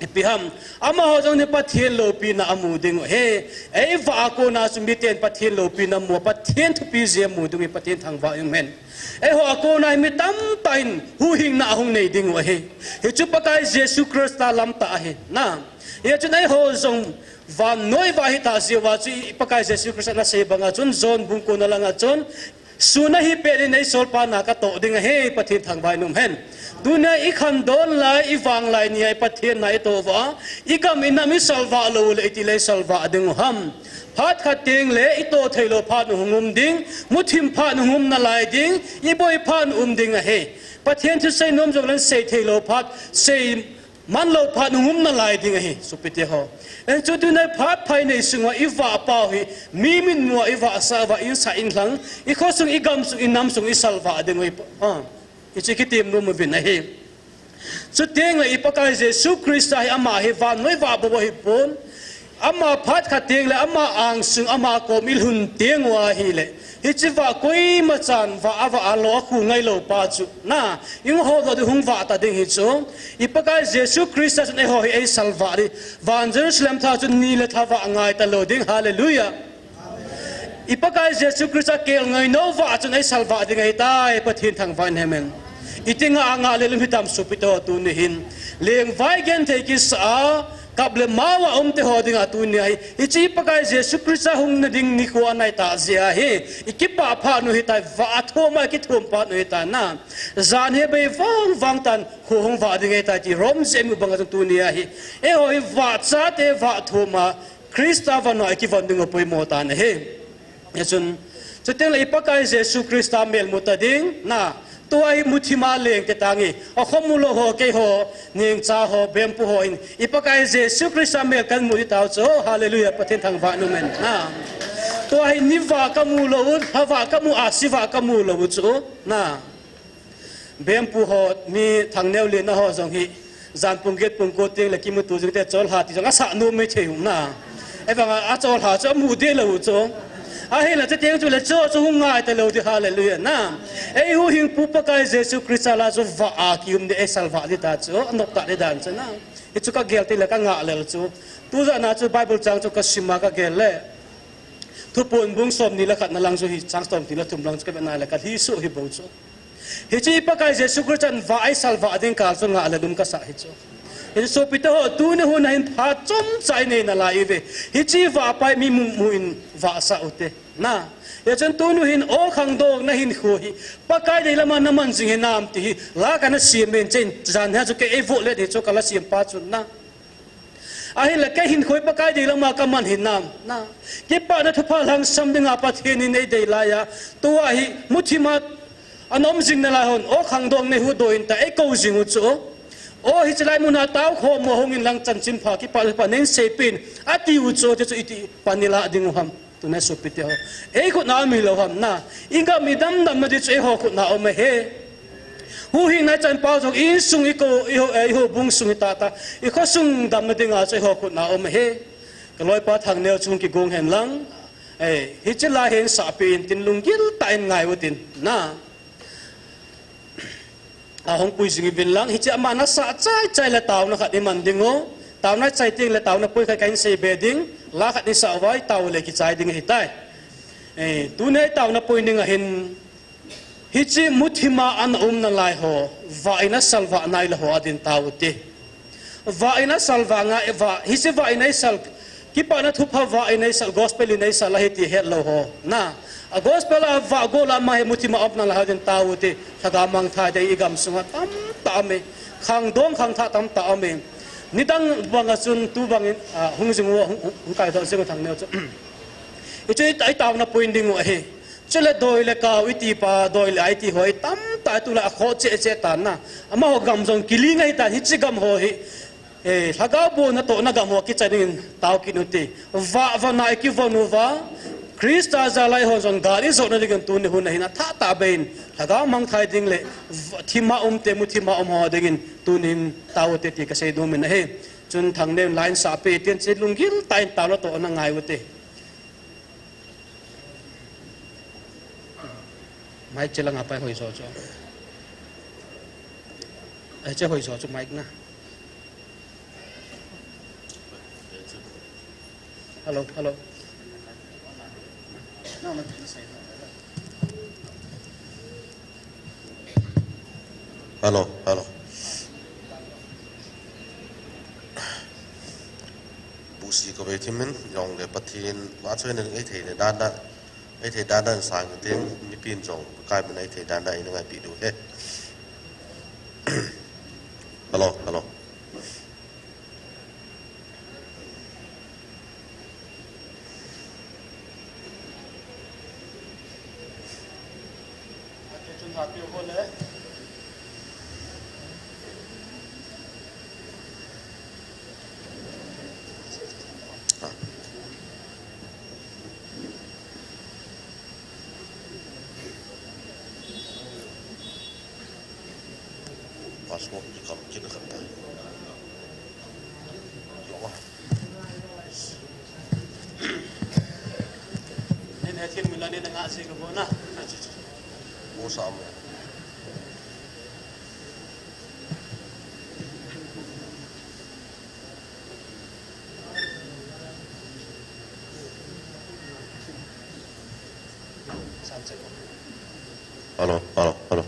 piham ama ho jong ne pathian lo pi na amu ding he ei va ko na sumi ten pathian lo pi na mo pathian thu pi je mu ding pathian thang va yung men ei ho ko na mi tam tain hu hing na hong nei ding he chu pakai Jesus Christ ta lam ta he na ye chu nei ho jong va noi va hi ta je wa chu pakai Jesus Christ na se banga chun zon bung ko na langa chun suna hi pe nei sol pa na ka to ding he pathian thang va num hen dunia ikhan don lai iwang lai ni ai pathian nai to wa ikam inami salva lo le itile salva ding ham phat khating le ito thailo phat hungum ding muthim phat hungum na lai ding I boy phat ding a he pathian thu sei nom jong lan sei thailo phat sei man lo phat hungum na lai ding a he supite ho en chu tu nai phat phai nei sunga iwa pa hi mi min mo iwa sa wa in sa in hlang I khosung igam sung inam sung isalva ding oi ichikitim no mo vin ahi so teng la ipakai Jesus Christ ai ama hi van noi va bo hi pon ama phat kha tiang le ama ang sung ama ko mil hun tiang wa hi le hi chi wa koi ma chan wa awa alo khu ngai lo pa chu na ing ho do hung wa ta ding hi chu ipakai Jesus Christ ne ho hi salva ri van Jerusalem tha chu ni le tha wa ngai ta lo ding hallelujah ipakai Jesus Christ kel ngai no wa chu nei salva ding ai tai pathin thang van hemen itinga anga le lum hitam supito tu ni hin leng vai gen the ki sa kable mawa te ho ding atu ni ai ichi pakai Jesus Christ hung na ding ni ko anai ta zia he ikipa pha nu hitai va thoma ki thom pa nu hita na zan he be wang tan ho hong va ding ai ta ji rom se mu bang tu ni ai e ho va cha te va thoma Christa va no ki van ding poi mo ta ne he yachun chuteng le pakai Jesus Christ mel muta ding na tuai muthima leng te tangi a khomulo ho ke ho ning cha ho bempu ho in ipakai Jesus Christ mel kan mu tau cho hallelujah pathen thang va nu men na tuai niwa kamulo hawa kamu asiwa kamulo chu na bempu ho mi thang neu le na ho jong hi zan pungget pungko te le kimu tu jung te chol ha ti jong asa nu me theu na evanga a chol ha cho mu de lo cho a he la te teng chu le cho chu ngai te lo di hallelujah na ei hu hing pu pa kai Jesus Christ la chu va a kium de salva di ta chu anok ta de dan chu na i chu ka gel te le ka nga le chu tu za na chu bible chang chu ka sima ka gel le thu pon bung som ni la khat na lang chu hi chang stom ti la thum lang chu ka na la ka hi su hi bo chu hi chi pa kai Jesus Christ an va ai salva din ka chu nga le dum ka sa hi chu hi so pita ho tu ne hu na hin pha chom chai ne na la i ve hi chi va pai mi mu in va sa ute na ya chen tu nu hin o khang dog na hin khu hi pakai de lama naman jing nam ti la kana siam men chen jan ha chu ke e vo le de chu kala siam pa chu na a hi la ke hin khoi pakai de lama ka man hin nam na ke pa na thupa lang sam ding a pa the ni nei de la ya tu a hi muthima anom jing na la hon o khang dog ne hu do in ta e ko jing u chu o hi chlai mun ha tau kho mo hong in lang chan chin pha ki pa nen se pin ati u chu te chu iti panila ding ham tu na so pite ho e khu na mi lo ham na inga mi dam dam ma di che ho khu na o me he hu hi na chan pau jong in sung i ko i ho bung sung ta ta i kho sung dam ma dinga che ho khu na o me he ka loi pa thang neo chung ki gong hen lang hi che la hen sa pin tin lung gil ta en ngai wo tin na a hong pui sing bin lang hi che ma na sa chai chai la taw na khat i man dingo taw na chai ting la taw na pui kai se beding la khat ni sa wai taw le ki chai ding hi tai tu ne taw na pui ning a hin hi chi muthima an na lai ho va ina salva nai la ho adin taw te va ina salva nga va hi se va ina sal ki pa na thu pha va ina sal gospel ina sal la hi ti het lo ho na a gospel a va go la ma he muthima op na la hadin taw te thaga mang tha dei igam sunga tam ta me khang dong khang tha tam ta me ni dang banga chun tu bangin hung jing wo hung kai do se ko thang ne chu i chu tai taw na point ding wo he chele doi le ka wi ti pa doi le ai ti hoi tam ta tu la kho che che ta na ama ho gam jong kili ngai ta hi chi gam ho hi thaga bo na to na gam ho ki chanin taw ki nu ti va na ki vo nu va Krista zalai ho jong gari zo na digan tu ne hu na hina tha ta bein thaga mang thai ding le thima te mu thima ho dingin tu nin taw te ti ka sei do men he chun thang ne line sa pe ten che lungil tain taw la to na ngai wo te mai chelang apa hoi so cho che hoi so chu mai na hello hello hello hello busi ko vitamin yong le pathin wa choi ne ai thei ne dan da ai thei dan dan sang tiếng mi pin jong kai man ai thei dan da ngai pi du he hello hello Password di kam kita kata. lani na nga si ko na Mo sa mo. Halo, halo, halo.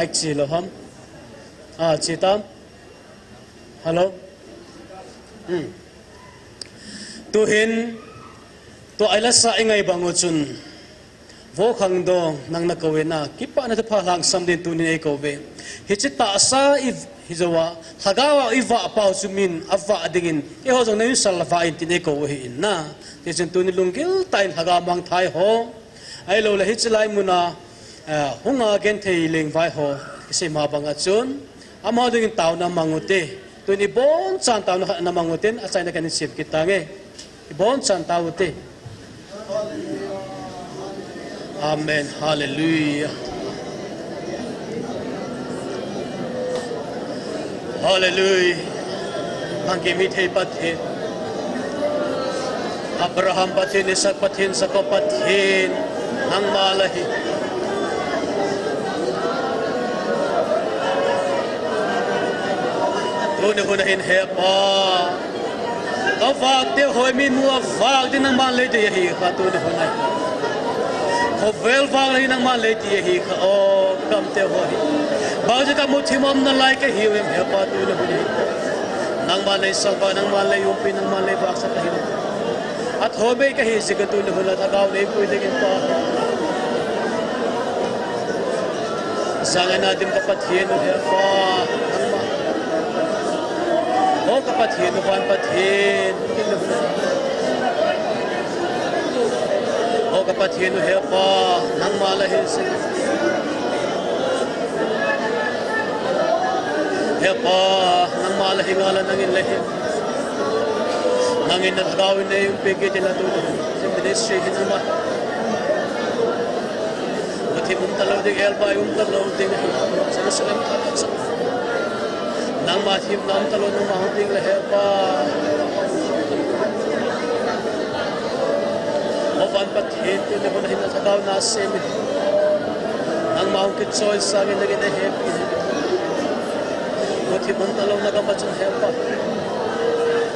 Mike Chiloham. Chitam. Hello. Tuhin. To ayla sa ingay bangochun. Vo khang do nang nakawena kipa na pa lang samdin tunin ay kowe. Hichita sa if hizawa hagawa iva pa sumin ava adingin e ho jong na salfa in tin ko hin na tisin tunin lungil tain hagamang thai ho ai lo la hichilai muna hunga gen thei leng vai ho se ma banga chun amo ding tao na mangute tu ni bon chan tao na manguten asai na kan sip kita nge bon chan tao te amen hallelujah hallelujah angki mithe pathe Abraham pathin Isaac pathin Jacob pathin nang malahi Tune hunahin hepa Kavak te hoi min mua vak din nang man le te hi kha tune hunai Khovel vak le nang man le te hi kha o kam te hoi Baje ka muthimam na lai ke hi em hepa tune hunai Nang man le sa ba nang man le yumpi nang man le vak sa ka hi At hobe ka hi siga tune hunai thagaw le pui de kin pa Sangan natin kapathin hepa O kapathin, upan pathin. O kapathin, hepa, nang malahin sa hepa, nang malahin ngalan ng inlahim. Nang inatagawin na yung pigit na tulog. Sa ministry, hinama. Pati mong talaw ding elba, yung talaw ding sa nasalang sa nang mathim nam talo nang mahuting lehepa ovan pathin tu ne bon hin thagaw na sem nang mahung ki choice sa ngi nagi happy mothi bon talo na ka pachon hepa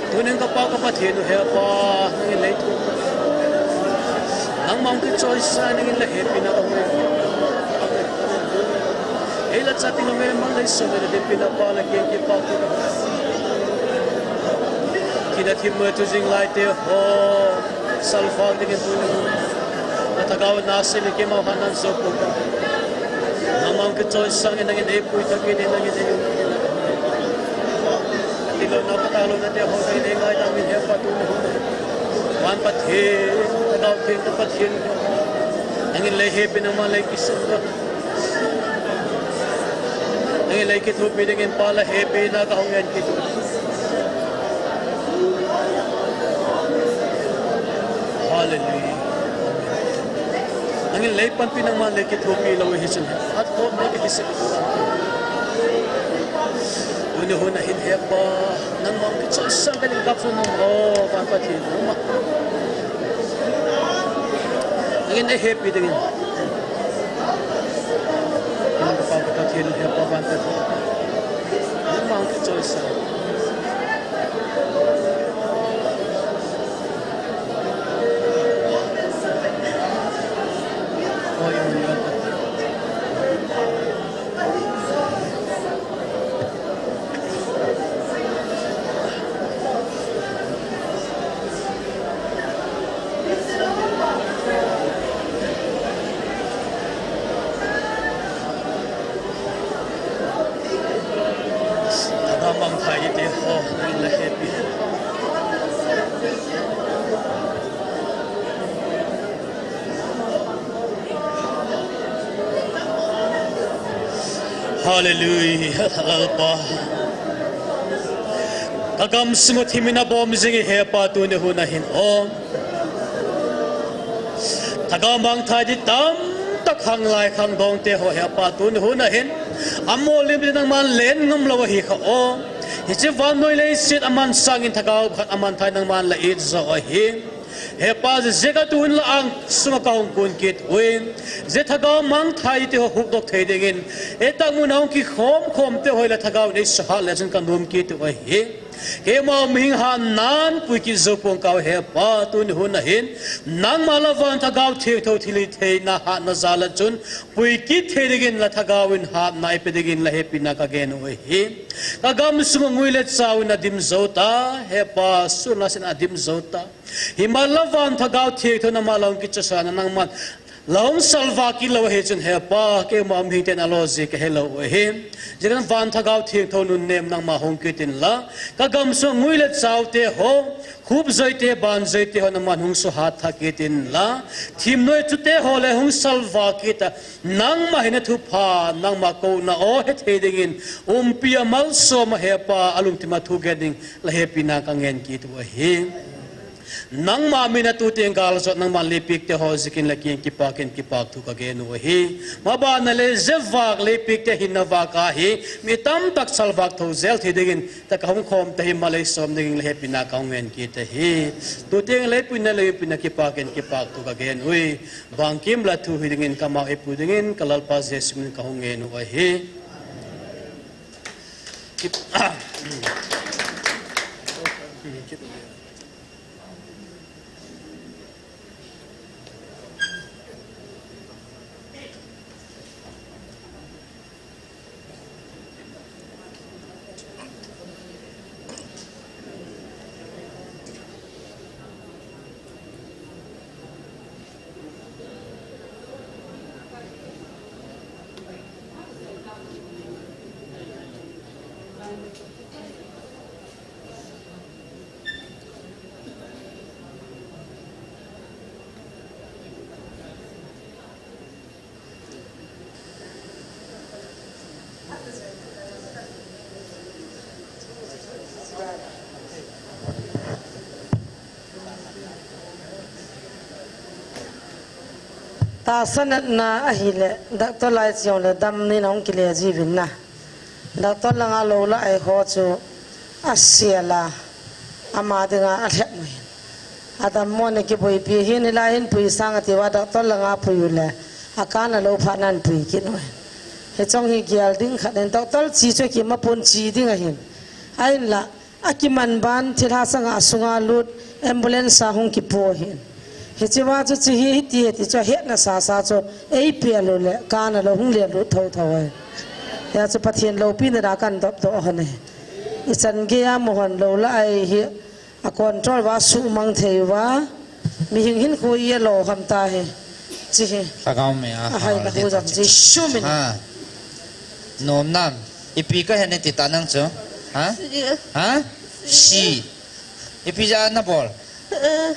tu ne ka pa ka pathin hepa ngi lei tu nang mahung ki choice sa ngi le happy na ka Ela sa tingin ngayon mga iso na din pinapalagyan ki pa ko. Kinatim mo ito sing light ho salfang tingin po na natagawan na sila ki mauhanan so po ka. Namang kitoy sang inang inepoy tagin inang inayon. Tilaw na patalo na tiyo ho na inangay namin hepa tuloy. Wan pathin, tagaw tin na pathin. Ang inlehepi ng mga laikisan ka. Ang ilay kito pinigin pala happy na kahungan kito. Hallelujah. Ang ilay pan pinangmalay kito pilaw hisin. At po mag-ihisip ito. Unuhuna hinhepa nang mga kito isang galing kapso ng pampatin. Ang ilay happy din. Pathin hepa bantat mang ki choice Hallelujah, Alpa. Kagam sungot himina bom zingi hepa tu ne hunahin om. Tagamang tadi tam tak hang lai khang dong te ho hepa tu ne hunahin. Amo lim nang man len ngam lawa hi kha om. Hichi van noi le sit aman sangin tagaw khat aman thai nang man la it zo hi. Hepa zega tuin la ang sunga kaung kun kit win ze thagaw mang thai te ho huk dok thei dingin eta munang ki khom te hoila thagaw nei sahal lejen kan dum kit wa hi he ma ming han nan pui ki zopong kaw hepa tun hunahin nang malawan thagaw thei tho thili thei na ha na zala chun pui ki thei dingin la thagawin ha na ipedegin la hepi na ka gen wa hi kagam sunga nguilet sawin na dim zota hepa surna sin adim zota Himalawan thagaw thei tho na malong ki chasana nang man lom salva ki lo he chun he pa ke mam hi ten aloji ke hello he jiran van thagau thing thonun nem nang ma hong kitin la ka gam so nguile chaute ho khub joite ban joite ho man hung so hat thakitin la thim noi chute ho le hung salva kita nang ma hina thu pha nang ma ko na o he thedingin pia mal so ma he pa alum tima thu geding la he pina kangen ki tu he nang ma mina tu teng gal so nang ma lepik te ho zikin la kin ki pak thu ka ge nu hi ma ba na le zevak lepik te hin na wa ka hi mi tam tak salvak tho zel thedingin ta ka hung khom te hi ma le som ding le he pina ka ngen ki te hi tu teng le pina ki pak thu ka ge nu hi bang kim la thu hi dingin ka ma e pu dingin kalal pa jesu ka hung nge nu hi ta sanat na ahile doctor lai chiong le dam ni nong kile jibin na doctor langa lo la ai ho chu asiala ama de nga alhep mo adam mo ne ki boi pi hin la hin pui sang ati wa doctor langa pui le akana lo pha nan pui ki no he chong hi gyal ding kha den doctor chi chu ki ma pun chi ding a hin ai la akiman ban thila sanga sunga lut ambulance sa hung ki po hin he chiwa chu chi hi ti ti cho het na sa cho ei pe lo le kana lo hung le lu tho tho ya chu pathian lo pi na da kan dop to hone isan ge ya mo hon lo la ai hi a control wa su mang thei wa mi hing hin ko ye lo ham ta he chi he ta gao me a hai la ho jam ji shu min ha nom nam ipi ka hen ti ta nang chu ha si ipi ja na bol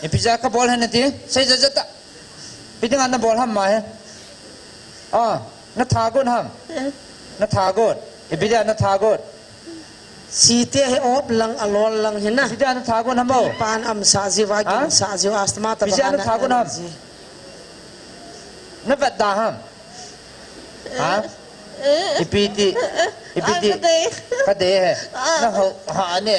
ipi ja ka bol hen ti sai ja ja ta pi ding na bol ham ma he na tha gon ham na tha gon ipi ja na tha gon si te he op lang alol lang hina ipi ja na tha gon ham bo pan am sa ji wa gi sa ji astma ta ipi ja na tha gon ham na vat da ham ha ipi ti ka de he na ho ha ne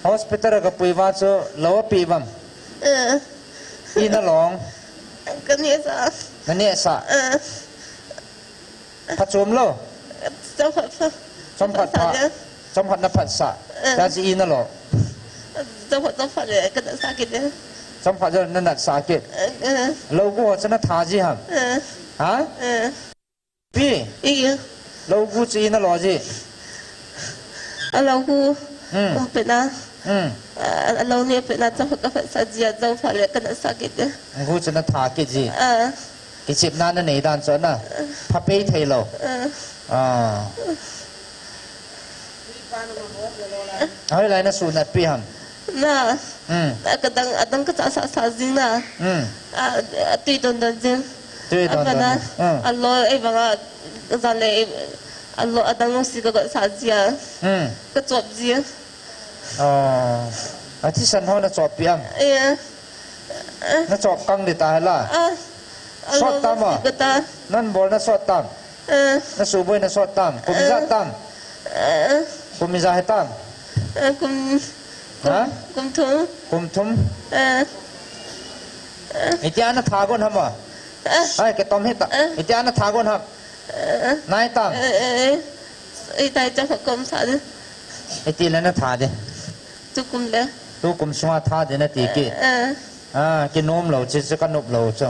hospital ka pui wa cho lo pi bam ina long kan ne sa pha chom lo chom phat na phat sa ta ji ina lo chom phat le kan sa kit ne chom phat jo na nat sa kit lo go cha na tha ji ham ha pi lo gu ji ina lo ji lo gu pe na lo ne pe na chom ka sa ji zo phat le kan sa kit ne gu cha na tha kit ji ki chip na na nei dan cho na pha pe thei lo ai lai na su na pi ham na kadang ka sa jing na tui don jing na allo e banga zale allo adang si ka sa jia ka chop ji ti san ho na chop pi am na chop kang de ta la sot tam nan bol na sot tam na su boy na sot tam kum za he tam kum thum itia na tha gon ham ai ke tom he ta itia na tha gon ham nai tam ai tai cha kom sa de iti la na tha de tu kum swa tha de na ti ki ke nom lo chi ka nop lo cho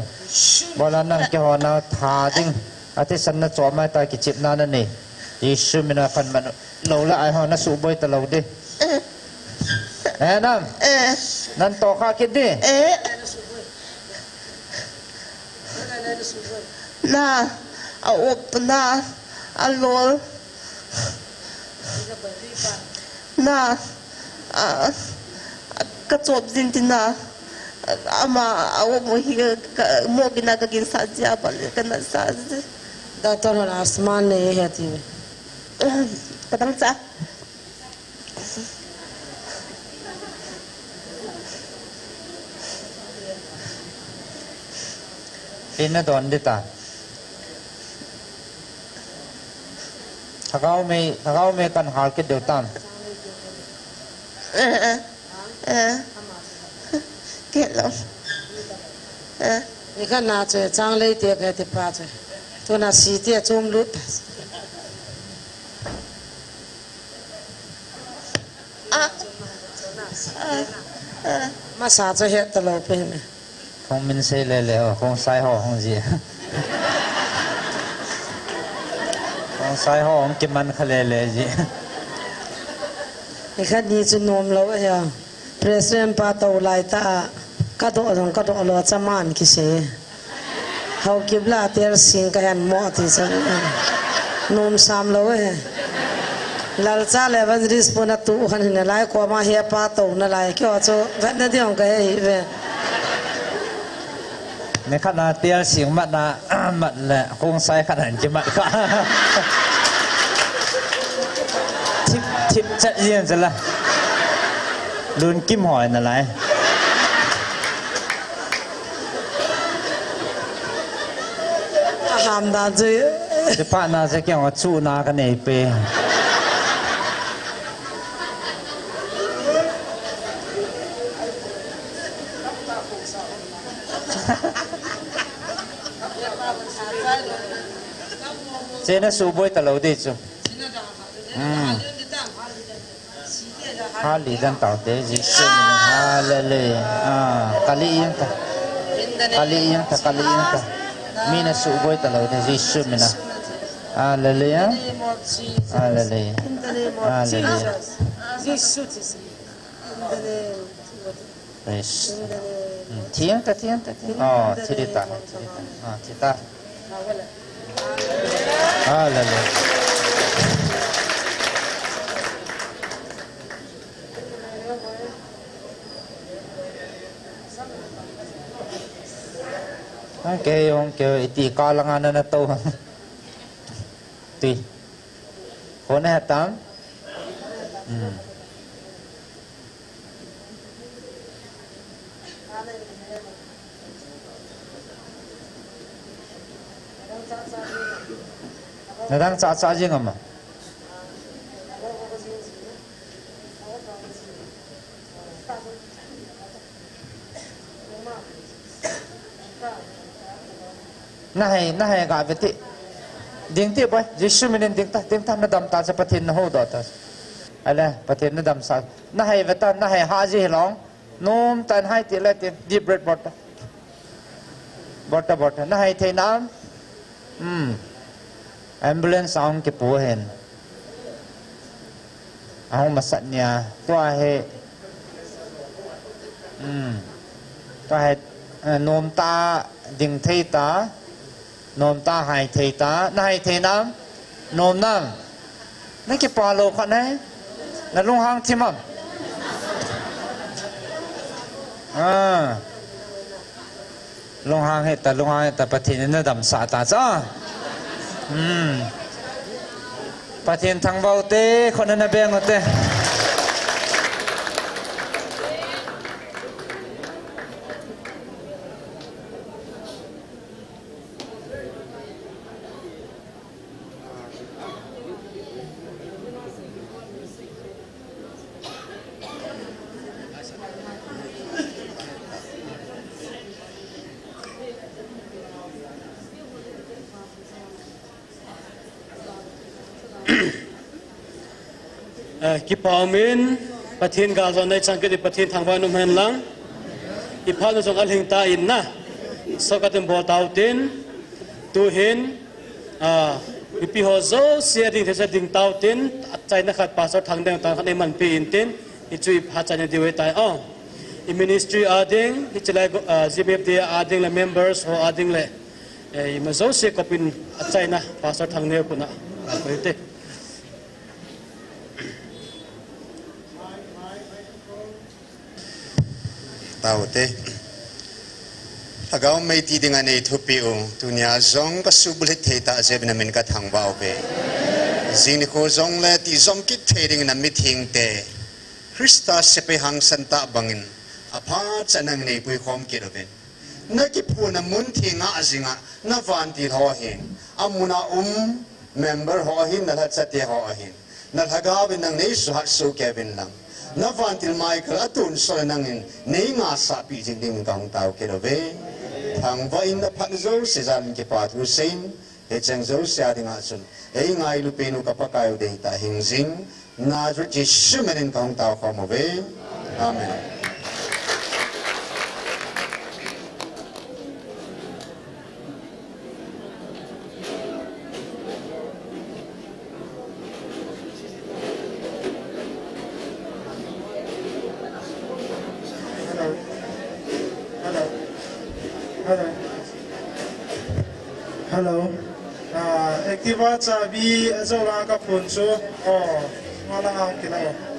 bola nang ke ho na tha ding ati san na cho mai ta ki chip na na ni Yesu mina kan man lo la ai ho na su boy ta lo de nam nan to kha ki de na op na alol na kacop din na ama awak mo higa mo ginagagin sa diya balik kana sa dator na asman ne hati patang sa ina don dita thagau me kan hal ke deu tam ke lo你看拿着张雷爹给的把着，都那西爹中路。มาสาจะเห็ดตลอดไปไหมคงมินเซเลยเลยคงใส่ห่อคงจีคงใส่ห่อคงกินมันเขาเลยจีนี่คันนี้จะนมเราเองประธานปาตอไลตากระโดดกระโดดเราจะมันกิเสเขาคิดละเตียร์สิงกันหมดที่จะนมสามเราเองลัลซาเลวันริสปนัตุขันนี่ไล่กว่ามาเฮียปาตอนั่นไล่ก็จะเวทนั่นเดียวกันเองในขณะเตียร์สิงมัดนะมัดแหละคงใส่ขนาดจิมัดก็ทิปจะเยี่ยมจะละลุนกิมหอยนั่นไงหามดาจีจะพานาจะเกี่ยวกับสู้นากันเอเปเจน่าสู้บ่อยตลอดดิจูฮาลีดันต่อเดจิเซนฮาเลกาลียังตากาลียังตากาลียังตามีน่าสู้บ่อยตลอดเดจิเซมินะฮาเลยังฮาเลฮาเลเรสเทียงตาอ๋อทิริตาทิตาฮาเลOke, itu kalangan anak tahu. Ti, kau nak tam? Nadang caca aja ngam. Nahai gak beti, ding ti boy, Yesus minin ding ta nadam ta sepatin nahu dotas, ala patin nadam sa, nahai betan nahai haji long, nom tan hai ti letin deep bread bota, nahai te nam, ambulance ang kipuhin, ang masaknya, tua he, nom ta ding te ta. Nom ta hai thei ta nai thei nam nom nam nai ki pa lo kha nai na lung hang thimam lung hang he ta pathin na dam sa ta cha pathin thang bau te khon na beng te Kipamin pathin galon nai changke pathin thangwa num hen lang iphan jong al hing ta in na sokatem bol tautin tu hin ipi ho zo sharing thesa ding tautin chaina khat pasor thang deng ta khan man pi in tin ichui pha chane diwe tai i ministry ading ichlai gmfd ading la members ho ading le mà dấu xe có pin chạy na pastor thằng nêu của nó là phải thế tao te agao mai ti dinga nei thu piu tunia zong ka sublit the ta je bina min ka thang ba ve zing ko zong le ti zong ki thering na meeting te Christa sepe hang santa bangin apa chanang nei pui khom ki roben na ki phuna mun thinga azinga na van ti ho hin amuna member ho hin na chate ho hin na thaga bin nang nei su hat su kevin lang na van til Michael atun so nangin nei nga sa pi jing ding kang tau ke robe thang va in na phat zo se jan ke pa thu sein he chang zo sia ding a chun ei ngai lu pe nu ka pa kai de ta hing jing na ju ji shumen kang tau kho mo be amen. Hello. Activa chabi zo la ka phone chu. Oh, ngala ang kila.